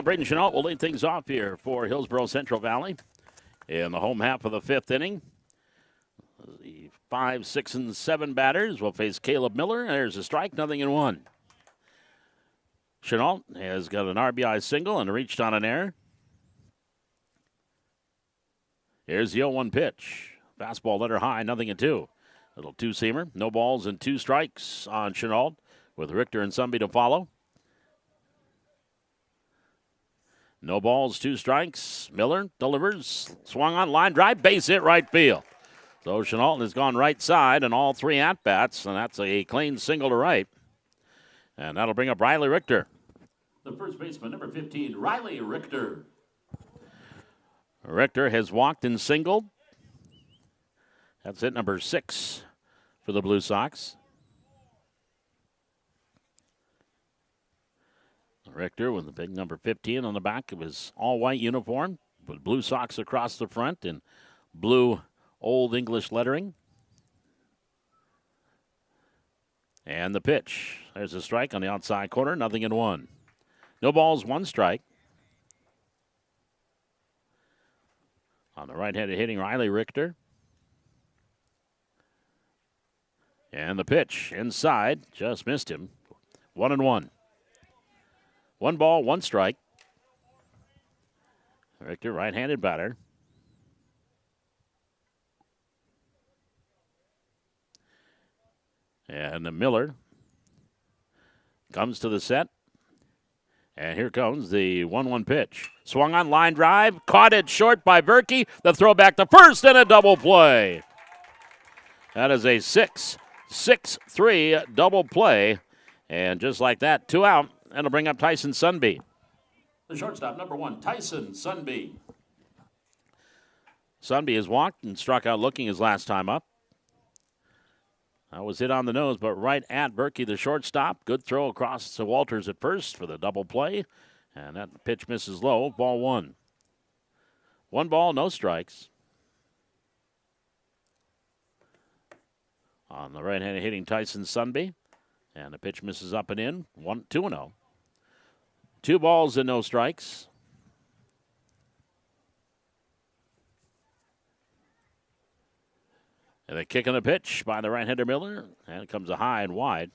Speaker 1: Braden Chenault will lead things off here for Hillsborough Central Valley in the home half of the fifth inning. The 5, 6, and 7 batters will face Caleb Miller. There's a strike, 0-1. Chenault has got an RBI single and reached on an error. Here's the 0-1 pitch. Fastball letter high, 0-2. Little two-seamer. No balls and 2 strikes on Chenault with Richter and Sunby to follow. No balls, 2 strikes. Miller delivers. Swung on, line drive, base hit right field. So Chenault has gone right side in all 3 at-bats, and that's a clean single to right. And that'll bring up Riley Richter. The first baseman, number 15, Riley Richter. Richter has walked and singled. That's hit number 6 for the Blue Sox. Richter with the big number 15 on the back of his all-white uniform with Blue Sox across the front and blue Old English lettering. And the pitch. There's a strike on the outside corner, 0-1. No balls, 1 strike. On the right-handed hitting Riley Richter. And the pitch inside, just missed him. 1-1. 1 ball, 1 strike. Richter, right-handed batter. And the Miller comes to the set. And here comes the 1-1 pitch. Swung on, line drive, caught it short by Berkey. The throw back to first and a double play. That is a 6-6-3 double play. And just like that, 2 out. That'll bring up Tyson Sunby. The shortstop, number 1, Tyson Sunby. Sunby has walked and struck out looking his last time up. That was hit on the nose, but right at Berkey, the shortstop. Good throw across to Walters at first for the double play. And that pitch misses low, ball 1. 1 ball, no strikes. On the right-handed hitting Tyson Sunby. And the pitch misses up and in, 2-0. 2 balls and no strikes. And a kick on the pitch by the right-hander Miller. And it comes a high and wide.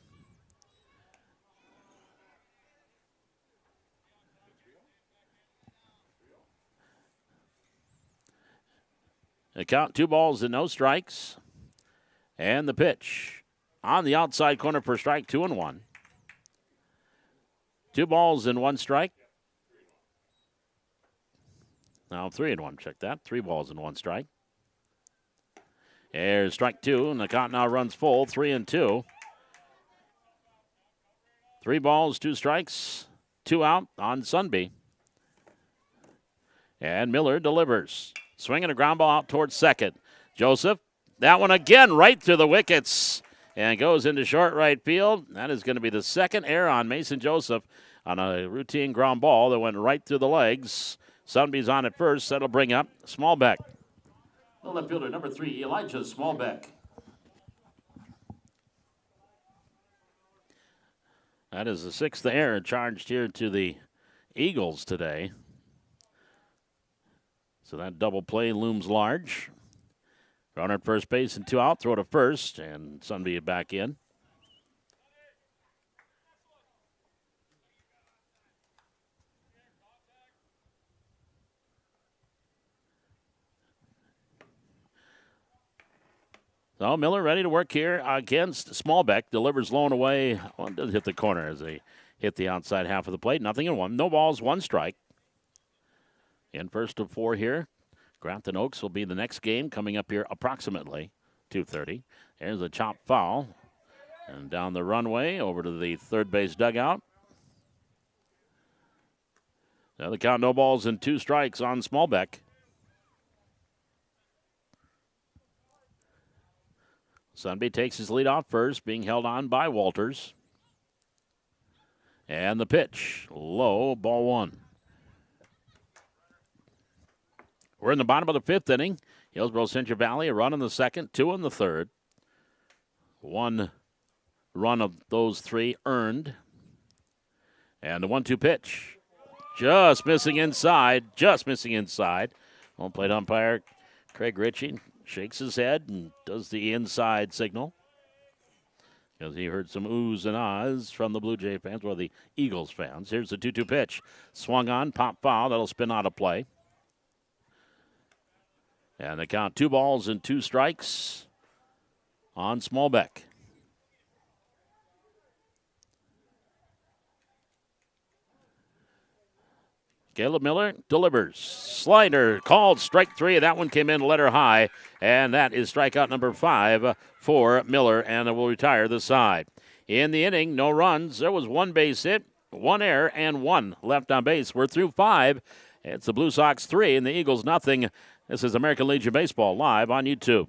Speaker 1: The count, 2 balls and no strikes. And the pitch on the outside corner for strike, 2-1. 2 balls and 1 strike. Now 3-1, check that. 3 balls and 1 strike. There's strike 2, and the count now runs full, 3-2. 3 balls, 2 strikes, 2 out on Sunby. And Miller delivers. Swinging a ground ball out towards second. Joseph, that one again right through the wickets and goes into short right field. That is going to be the second error on Mason Joseph on a routine ground ball that went right through the legs. Sunby's on at first. That'll bring up Smallbeck. The left fielder, number 3, Elijah Smallbeck. That is the 6th error charged here to the Eagles today. So that double play looms large. Runner at first base and 2 out. Throw to first, and Sunby back in. So Miller ready to work here against Smallbeck. Delivers low and away. Well, it does hit the corner as they hit the outside half of the plate. 0-1. No balls, 1 strike. In first of 4 here. Grafton Oaks will be the next game coming up here approximately 2:30. There's a chop foul. And down the runway over to the third base dugout. Now the count, no balls and 2 strikes on Smallbeck. Sunby takes his lead off first, being held on by Walters. And the pitch, low, ball 1. We're in the bottom of the 5th inning. Hillsborough Central Valley, a run in the second, 2 in the third. 1 run of those 3 earned. And the 1-2 pitch. Just missing inside. Just missing inside. Home plate umpire Craig Ritchie shakes his head and does the inside signal. Because he heard some oohs and ahs from the Blue Jay fans, or the Eagles fans. Here's the 2-2 pitch. Swung on, pop foul. That'll spin out of play. And they count 2 balls and 2 strikes on Smallbeck. Caleb Miller delivers. Slider called strike 3, and that one came in letter high. And that is strikeout number 5 for Miller, and it will retire the side. In the inning, no runs. There was 1 base hit, 1 error, and 1 left on base. We're through 5. It's the Blue Sox 3 and the Eagles nothing. This is American Legion Baseball live on YouTube.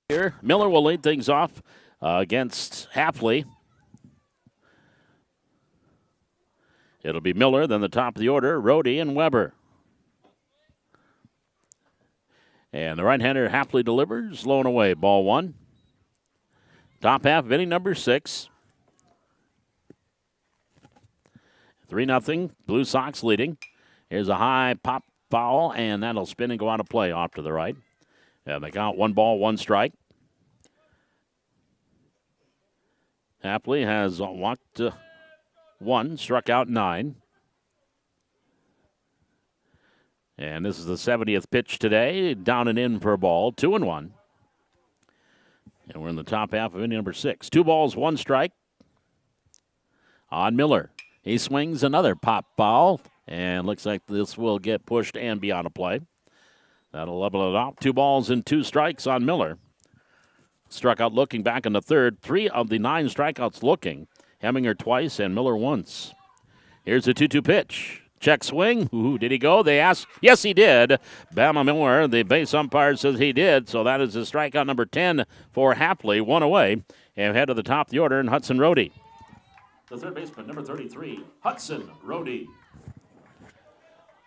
Speaker 1: Here, Miller will lead things off against Hapley. It'll be Miller, then the top of the order, Rohde and Weber. And the right-hander Hapley delivers, low and away, ball 1. Top half of inning number 6. 3-0, Blue Sox leading. Here's a high pop foul, and that'll spin and go out of play off to the right. And they count 1 ball, 1 strike. Hapley has walked 1, struck out 9. And this is the 70th pitch today. Down and in for a ball, 2-1. And we're in the top half of inning number 6. 2 balls, 1 strike on Miller. He swings another pop foul, and looks like this will get pushed and be out of play. That'll level it off. 2 balls and 2 strikes on Miller. Struck out looking back in the third. 3 of the 9 strikeouts looking. Heminger twice and Miller once. Here's a 2-2 pitch. Check swing. Ooh, did he go? They asked. Yes, he did. Bama Miller, the base umpire, says he did. So that is the strikeout number 10 for Hapley. 1 away. And head to the top of the order, and Hudson Rohde. The third baseman, number 33, Hudson Rohde.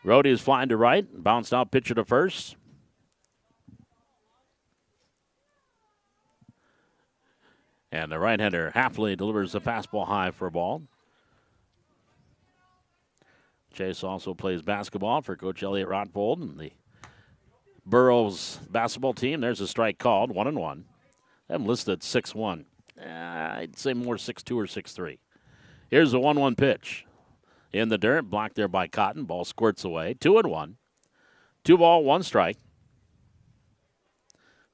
Speaker 1: Rohde is flying to right. Bounced out pitcher to first. And the right-hander Hapley delivers a fastball high for a ball. Chase also plays basketball for Coach Elliott Rotvold and the Burroughs basketball team. There's a strike called, 1-1. I'm listed at 6-1. I'd say more 6-2 or 6-3. Here's a 1-1 pitch. In the dirt, blocked there by Cotton. Ball squirts away, 2-1. 2 ball, 1 strike.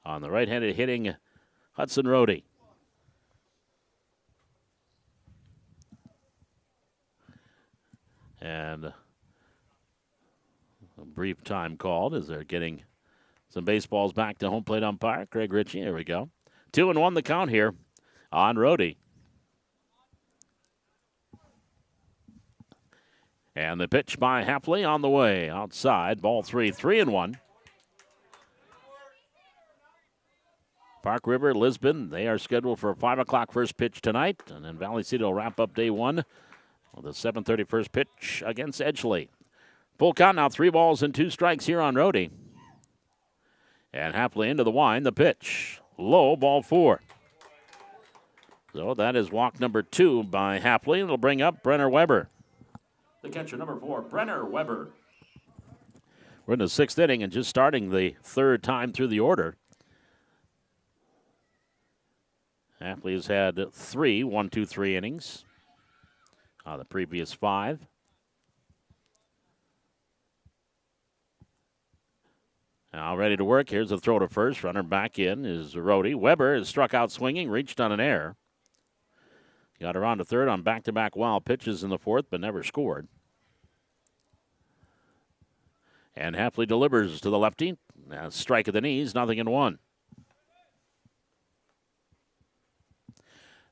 Speaker 1: On the right-handed hitting Hudson Rohde. And a brief time called as they're getting some baseballs back to home plate umpire Craig Ritchie. Here we go. 2-1 the count here on Rohde. And the pitch by Hapley on the way outside. Ball 3, 3-1. Park River, Lisbon, they are scheduled for a 5 o'clock first pitch tonight. And then Valley City will wrap up day 1. Well, the 7:30 first pitch against Edgeley. Full count now, 3 balls and 2 strikes here on Rohde. And Hapley into the wind, the pitch. Low, ball 4. So that is walk number 2 by Hapley. It'll bring up Brenner Weber. The catcher, number 4, Brenner Weber. We're in the 6th inning and just starting the 3rd time through the order. Hafley has had 3 1-2-3 innings the previous 5. Now ready to work. Here's a throw to first. Runner back in is Rhodey. Weber is struck out swinging, reached on an error. Got around to third on back-to-back wild pitches in the 4th, but never scored. And Hafley delivers to the lefty. Now strike at the knees, 0-1.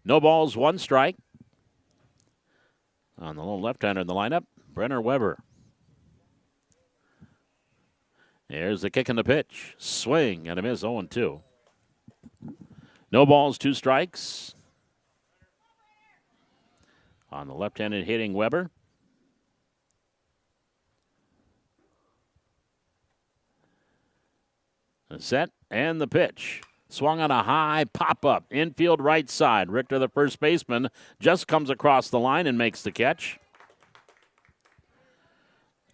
Speaker 1: No balls, 1 strike. On the lone left-hander in the lineup, Brenner Weber. Here's the kick and the pitch. Swing and a miss, 0-2. No balls, 2 strikes. On the left-handed hitting Weber. The set and the pitch. Swung on a high pop-up. Infield right side. Richter, the first baseman, just comes across the line and makes the catch.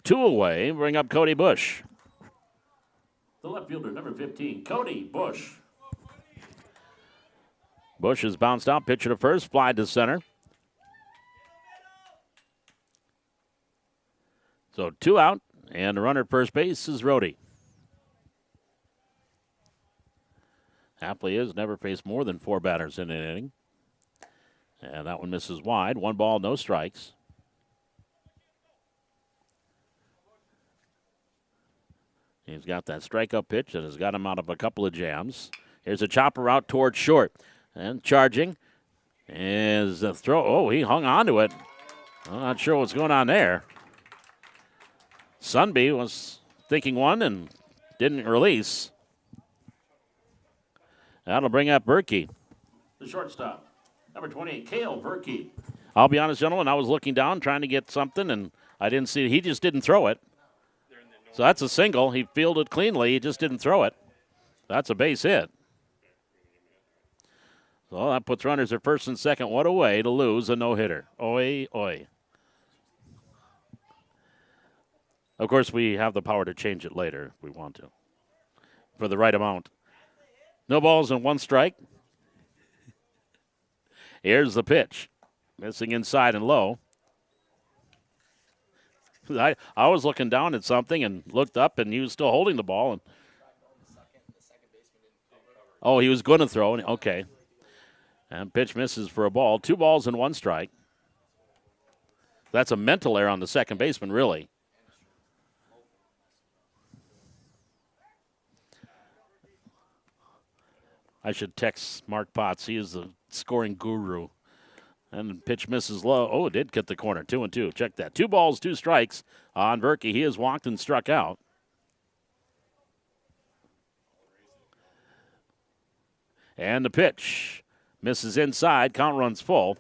Speaker 1: 2 away. Bring up Cody Bush. The left fielder, number 15, Cody Bush. Bush is bounced out. Pitcher to first. Fly to center. So 2 out. And the runner at first base is Rhodey. Hafley has never faced more than 4 batters in an inning. And that one misses wide. 1 ball, no strikes. He's got that strikeout pitch that has got him out of a couple of jams. Here's a chopper out towards short. And charging is the throw. Oh, he hung on to it. I'm not sure what's going on there. Sunby was thinking one and didn't release. That'll bring up Berkey. The shortstop, number 28, Cale Berkey. I'll be honest, gentlemen, I was looking down trying to get something, and I didn't see it. He just didn't throw it. So that's a single. He fielded cleanly. He just didn't throw it. That's a base hit. So that puts runners at first and second. What a way to lose a no-hitter. Oi, oi. Of course, we have the power to change it later if we want to, for the right amount. No balls and 1 strike. Here's the pitch. Missing inside and low. I was looking down at something and looked up, and he was still holding the ball. And oh, he was going to throw. Okay. And pitch misses for a ball. 2 balls and 1 strike. That's a mental error on the second baseman, really. I should text Mark Potts. He is the scoring guru. And pitch misses low. Oh, it did get the corner. 2-2. Check that. 2 balls, 2 strikes on Berkey. He has walked and struck out. And the pitch misses inside. Count runs full.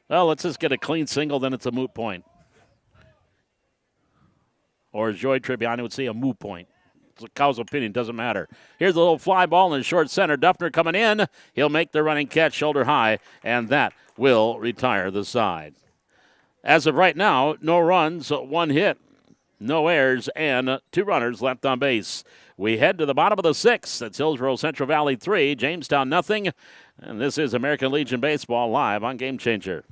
Speaker 1: Well, let's just get a clean single, then it's a moot point. Or as Joy Tribbiani would say, a moot point. It's a cow's opinion, doesn't matter. Here's a little fly ball in short center. Duffner coming in. He'll make the running catch shoulder high, and that will retire the side. As of right now, no runs, 1 hit, no errors, and 2 runners left on base. We head to the bottom of the 6th. That's Hillsborough Central Valley 3, Jamestown nothing. And this is American Legion Baseball live on Game Changer.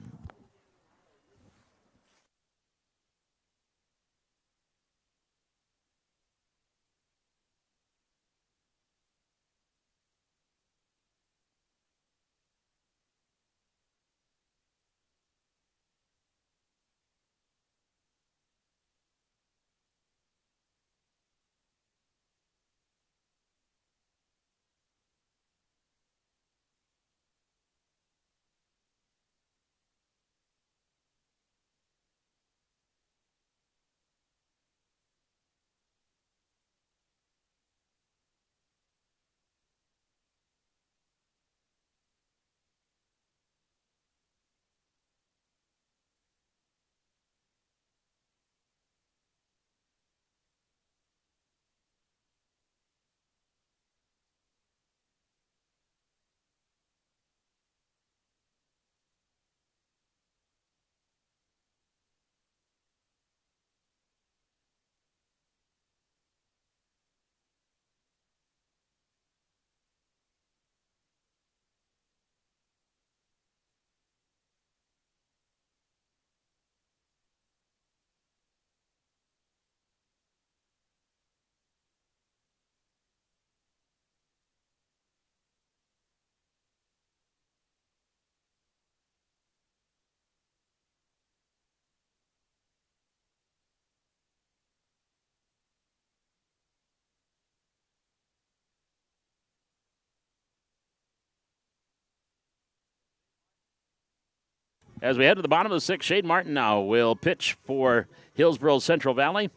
Speaker 1: As we head to the bottom of the sixth, Shane Martin now will pitch for Hillsborough Central Valley.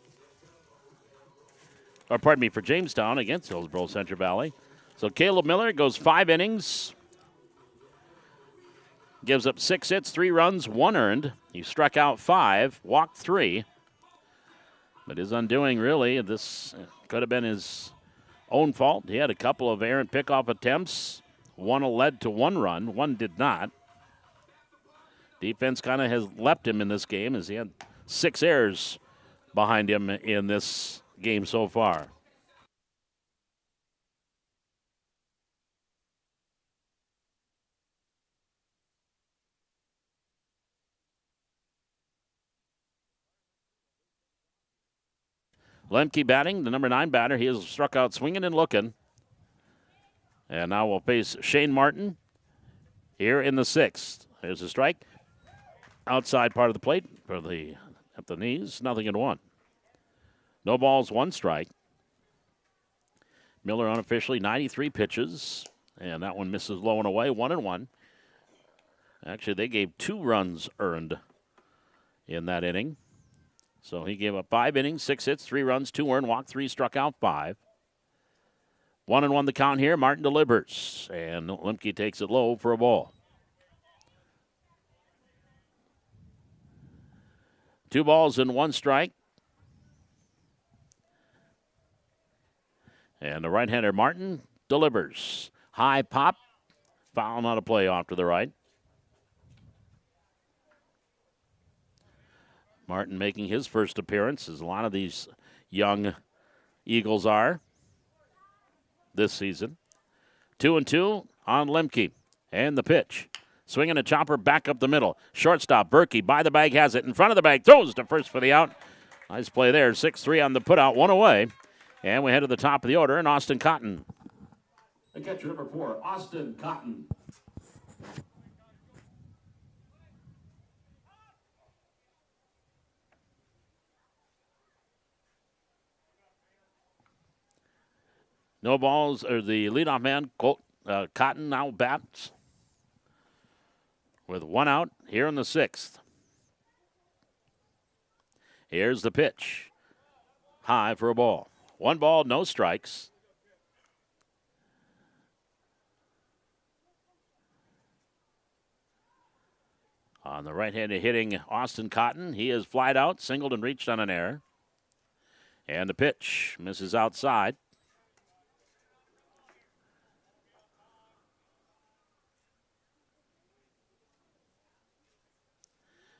Speaker 1: Or pardon me, for Jamestown against Hillsborough Central Valley. So Caleb Miller goes 5 innings. Gives up 6 hits, 3 runs, 1 earned. He struck out 5, walked 3. But his undoing, really, this could have been his own fault. He had a couple of errant pickoff attempts. One led to 1 run, one did not. Defense kind of has leapt him in this game as he had 6 errors behind him in this game so far. Lemke batting, the number 9 batter. He has struck out swinging and looking. And now we'll face Shane Martin here in the 6th. There's a strike. Outside part of the plate for at the knees, 0-1. No balls, 1 strike. Miller unofficially 93 pitches, and that one misses low and away, 1-1. Actually, they gave 2 runs earned in that inning. So he gave up 5 innings, 6 hits, 3 runs, 2 earned, walked 3, struck out 5. 1-1 the count here. Martin delivers, and Lemke takes it low for a ball. 2 balls and 1 strike. And the right-hander Martin delivers. High pop. Foul, not a play off to the right. Martin making his first appearance, as a lot of these young Eagles are this season. 2-2 on Lemke. And the pitch. Swinging a chopper back up the middle. Shortstop Berkey by the bag has it in front of the bag. Throws to first for the out. Nice play there. 6-3 on the putout. 1 away. And we head to the top of the order, and Austin Cotton. The catcher number 4, Austin Cotton. No balls, or the leadoff man, Cotton now bats with 1 out here in the 6th. Here's the pitch. High for a ball. 1 ball, no strikes. On the right-hander hitting Austin Cotton, he is flied out, singled and reached on an error. And the pitch misses outside.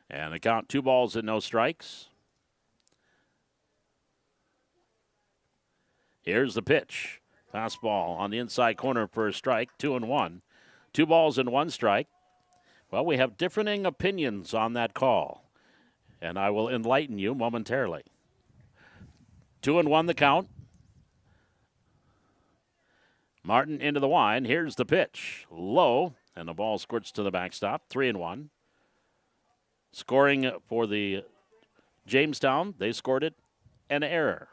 Speaker 1: And the count, 2 balls and no strikes. Here's the pitch. Fastball on the inside corner for a strike, 2-1. 2 balls and 1 strike. Well, we have differing opinions on that call, and I will enlighten you momentarily. 2-1 the count. Martin into the wind. Here's the pitch. Low, and the ball squirts to the backstop, 3-1. Scoring for the Jamestown, they scored it, an error.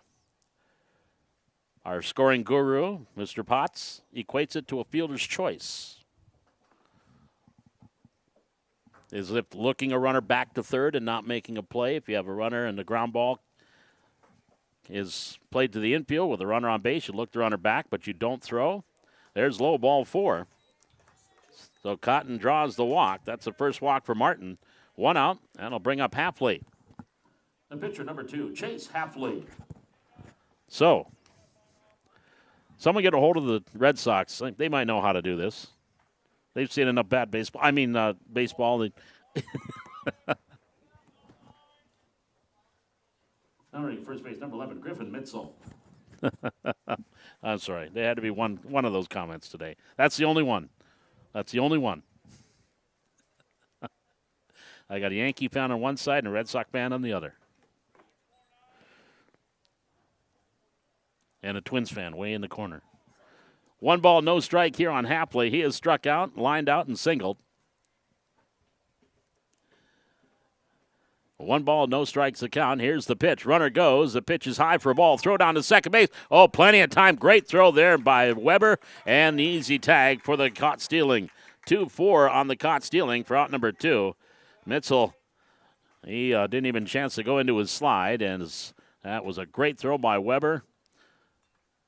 Speaker 1: Our scoring guru, Mr. Potts, equates it to a fielder's choice. As if looking a runner back to third and not making a play. If you have a runner and the ground ball is played to the infield with a runner on base, you look the runner back, but you don't throw. There's low, ball 4. So Cotton draws the walk. That's the first walk for Martin. 1 out, and it'll bring up Halfley. The pitcher number 2, Chase Halfley. So, someone get a hold of the Red Sox. They might know how to do this. They've seen enough bad baseball. Baseball. Now first base, number 11, Griffin Mitzel. I'm sorry. There had to be one of those comments today. That's the only one. I got a Yankee fan on one side and a Red Sox fan on the other. And a Twins fan way in the corner. 1 ball, no strike here on Hapley. He is struck out, lined out, and singled. 1 ball, no strikes to count. Here's the pitch. Runner goes. The pitch is high for a ball. Throw down to second base. Oh, plenty of time. Great throw there by Weber. And the easy tag for the caught stealing. 2-4 on the caught stealing for out number 2. Mitzel, he didn't even chance to go into his slide, and that was a great throw by Weber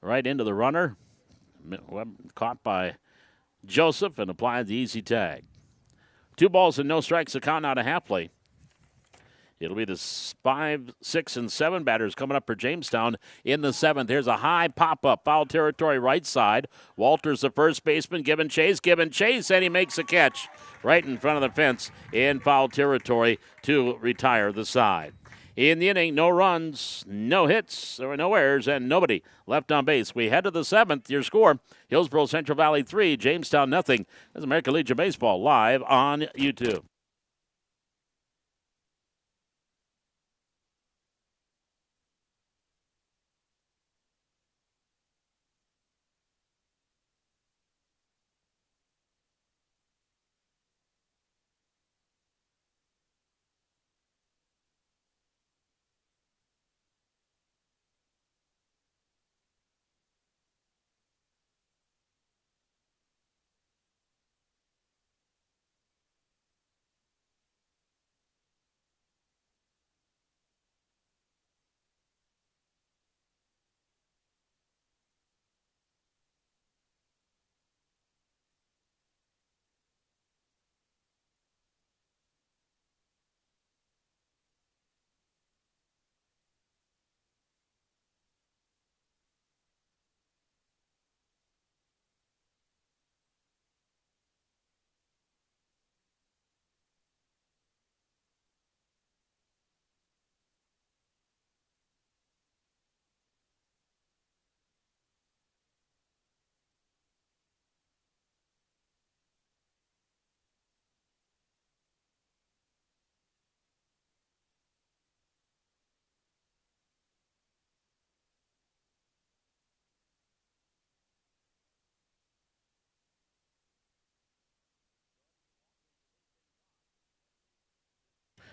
Speaker 1: right into the runner. Caught by Joseph and applied the easy tag. 2 balls and no strikes, the count out of half play. It'll be the 5, 6, and 7 batters coming up for Jamestown in the 7th. Here's a high pop-up, foul territory right side. Walters, the first baseman, giving chase, and he makes a catch right in front of the fence in foul territory to retire the side. In the inning, no runs, no hits, there were no errors, and nobody left on base. We head to the 7th. Your score, Hillsborough Central Valley 3, Jamestown nothing. That's American Legion Baseball live on YouTube.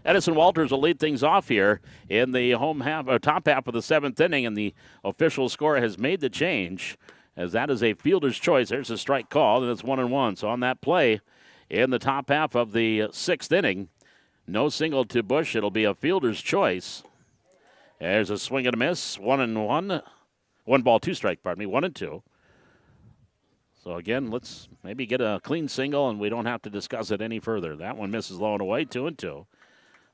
Speaker 1: Edison Walters will lead things off here in the top half of the 7th inning, and the official score has made the change, as that is a fielder's choice. There's a strike call, and it's 1-1. So on that play in the top half of the 6th inning, no single to Bush. It'll be a fielder's choice. There's a swing and a miss, 1-1. 1 ball, 2 strike, 1-2. So again, let's maybe get a clean single, and we don't have to discuss it any further. That one misses low and away, 2-2.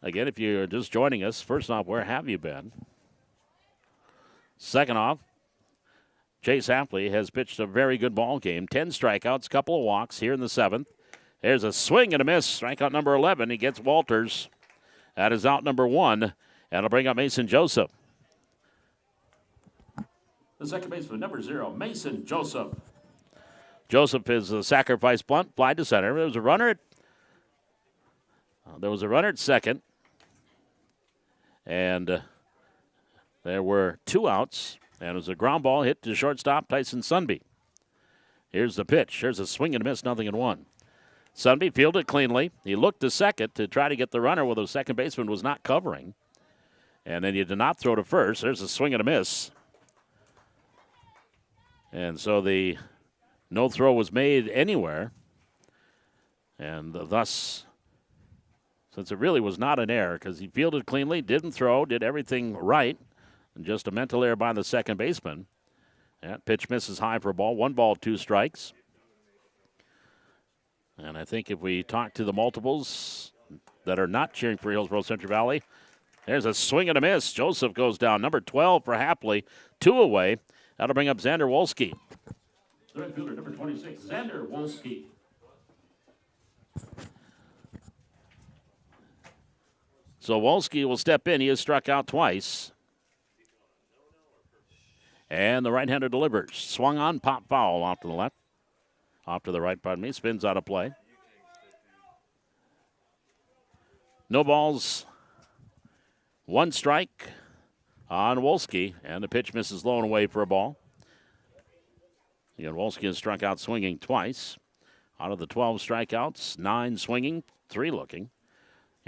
Speaker 1: Again, if you're just joining us, first off, where have you been? Second off, Chase Hapley has pitched a very good ball game. 10 strikeouts, couple of walks here in the 7th. There's a swing and a miss. Strikeout number 11. He gets Walters. That is out number 1. That'll bring up Mason Joseph. The second baseman, number 0, Mason Joseph. Joseph is a sacrifice bunt, fly to center. There was a runner at second. And there were 2 outs. And it was a ground ball hit to shortstop Tyson Sunby. Here's the pitch. Here's a swing and a miss, 0-1. Sunby fielded cleanly. He looked to second to try to get the runner where the second baseman was not covering. And then he did not throw to first. There's a swing and a miss. And so the no throw was made anywhere. And thus, since it really was not an error, because he fielded cleanly, didn't throw, did everything right, and just a mental error by the second baseman. That pitch misses high for a ball. 1 ball, 2 strikes. And I think if we talk to the multiples that are not cheering for Hillsborough Central Valley, there's a swing and a miss. Joseph goes down. Number 12 for Hapley. 2 away. That'll bring up Xander Wolski. Third fielder, number 26, Xander Wolski. So Wolski will step in. He has struck out twice. And the right-hander delivers. Swung on, pop foul off to the left. Off to the right, spins out of play. No balls, 1 strike on Wolski, and the pitch misses low and away for a ball. Again, Wolski has struck out swinging twice. Out of the 12 strikeouts, 9 swinging, 3 looking.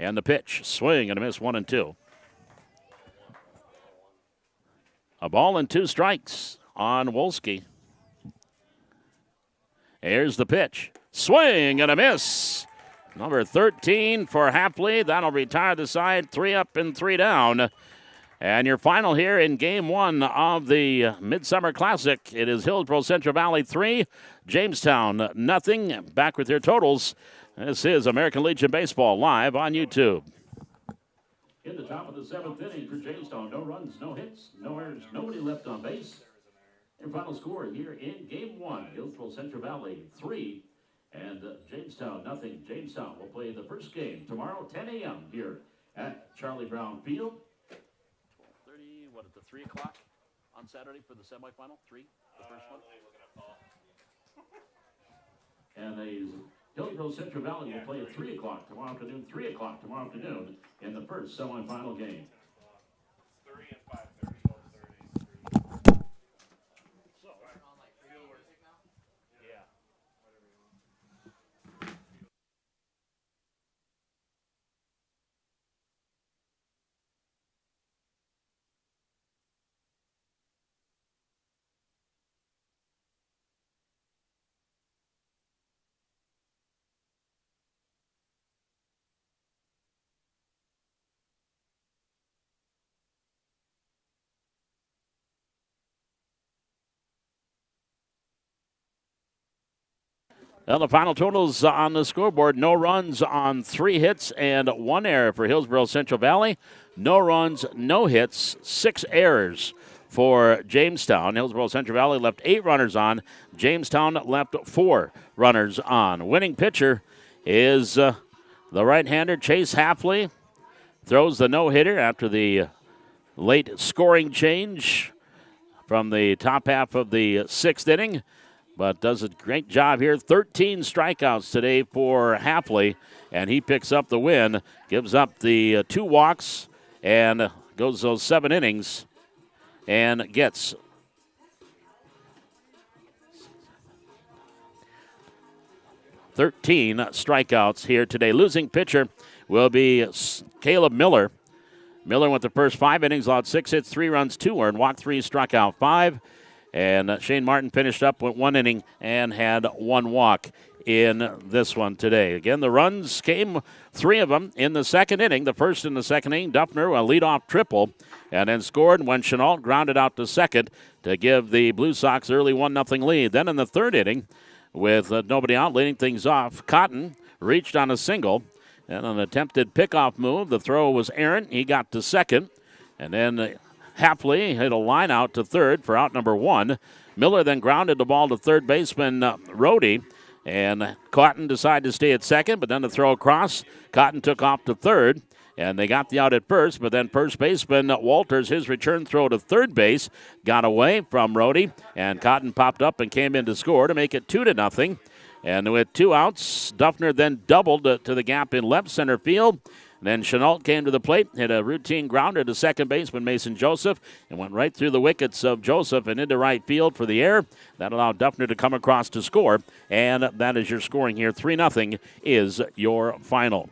Speaker 1: And the pitch, swing and a miss, 1-2. A ball and 2 strikes on Wolski. Here's the pitch. Swing and a miss. Number 13 for Hapley. That'll retire the side. 3 up and 3 down. And your final here in game 1 of the Midsummer Classic. It is Hillsborough Central Valley 3, Jamestown nothing. Back with your totals. This is American Legion Baseball live on YouTube.
Speaker 2: In the top of the 7th inning for Jamestown. No runs, no hits, no errors, nobody left on base. Your final score here in game 1, Hillsborough Central Valley 3 and Jamestown nothing. Jamestown will play the first game tomorrow, 10 a.m. here at Charlie Brown Field.
Speaker 1: 12:30, what, at the 3 o'clock on Saturday for the semifinal? 3, the first one?
Speaker 2: And the Hillsborough Central Valley will play at 3 o'clock tomorrow afternoon, 3 o'clock tomorrow afternoon in the first semifinal game.
Speaker 3: 3 and 5:30.
Speaker 1: So, yeah. Well, the final totals on the scoreboard: no runs on 3 hits and 1 error for Hillsborough Central Valley. No runs, no hits, 6 errors for Jamestown. Hillsborough Central Valley left 8 runners on. Jamestown left 4 runners on. Winning pitcher is the right-hander Chase Hapley. Throws the no-hitter after the late scoring change from the top half of the 6th inning. But does a great job here. 13 strikeouts today for Hapley, and he picks up the win. Gives up the 2 walks and goes those 7 innings and gets 13 strikeouts here today. Losing pitcher will be Caleb Miller. Miller went the first 5 innings, allowed 6 hits, 3 runs, 2 earned, walked 3, struck out 5. And Shane Martin finished up with 1 inning and had 1 walk in this one today. Again, the runs came, 3 of them in the 2nd inning. The first in the 2nd inning, Duffner, a leadoff triple, and then scored when Chenault grounded out to second to give the Blue Sox early 1-0 lead. Then in the 3rd inning, with nobody out, leading things off, Cotton reached on a single, and an attempted pickoff move. The throw was errant. He got to second, and then Hapley hit a line out to third for out number 1. Miller then grounded the ball to third baseman Rohde, and Cotton decided to stay at second, but then the throw across. Cotton took off to third, and they got the out at first, but then first baseman Walters, his return throw to third base, got away from Rohde, and Cotton popped up and came in to score to make it 2-0. And with 2 outs, Duffner then doubled to the gap in left center field. Then Chenault came to the plate, hit a routine grounder to second baseman Mason Joseph, and went right through the wickets of Joseph and into right field for the air. That allowed Duffner to come across to score, and that is your scoring here. 3-0 is your final.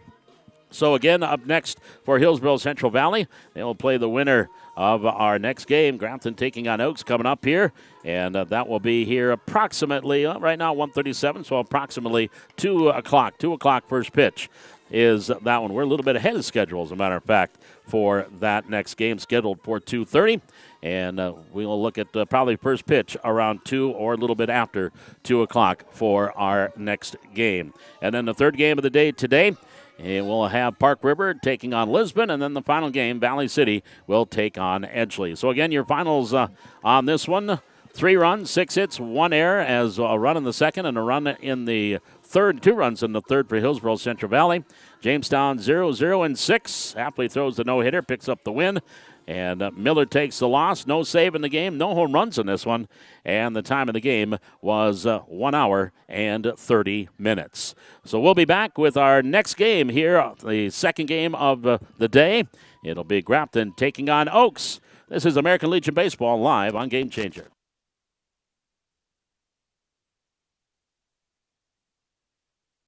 Speaker 1: So again, up next for Hillsborough Central Valley, they will play the winner of our next game. Grafton taking on Oaks coming up here, and that will be here approximately, right now 1:37, so approximately 2 o'clock. 2 o'clock first pitch is that one. We're a little bit ahead of schedule, as a matter of fact, for that next game scheduled for 2:30. And we'll look at probably first pitch around 2 or a little bit after 2 o'clock for our next game. And then the 3rd game of the day today, we'll have Park River taking on Lisbon, and then the final game, Valley City, will take on Edgeley. So again, your finals on this one: 3 runs, 6 hits, 1 error, as a run in the 2nd and a run in the 3rd, 2 runs in the 3rd for Hillsborough Central Valley. Jamestown 0-0-6. Hapley throws the no-hitter, picks up the win. And Miller takes the loss. No save in the game. No home runs in this one. And the time of the game was 1 hour and 30 minutes. So we'll be back with our next game here, the 2nd game of the day. It'll be Grafton taking on Oaks. This is American Legion Baseball live on Game Changer.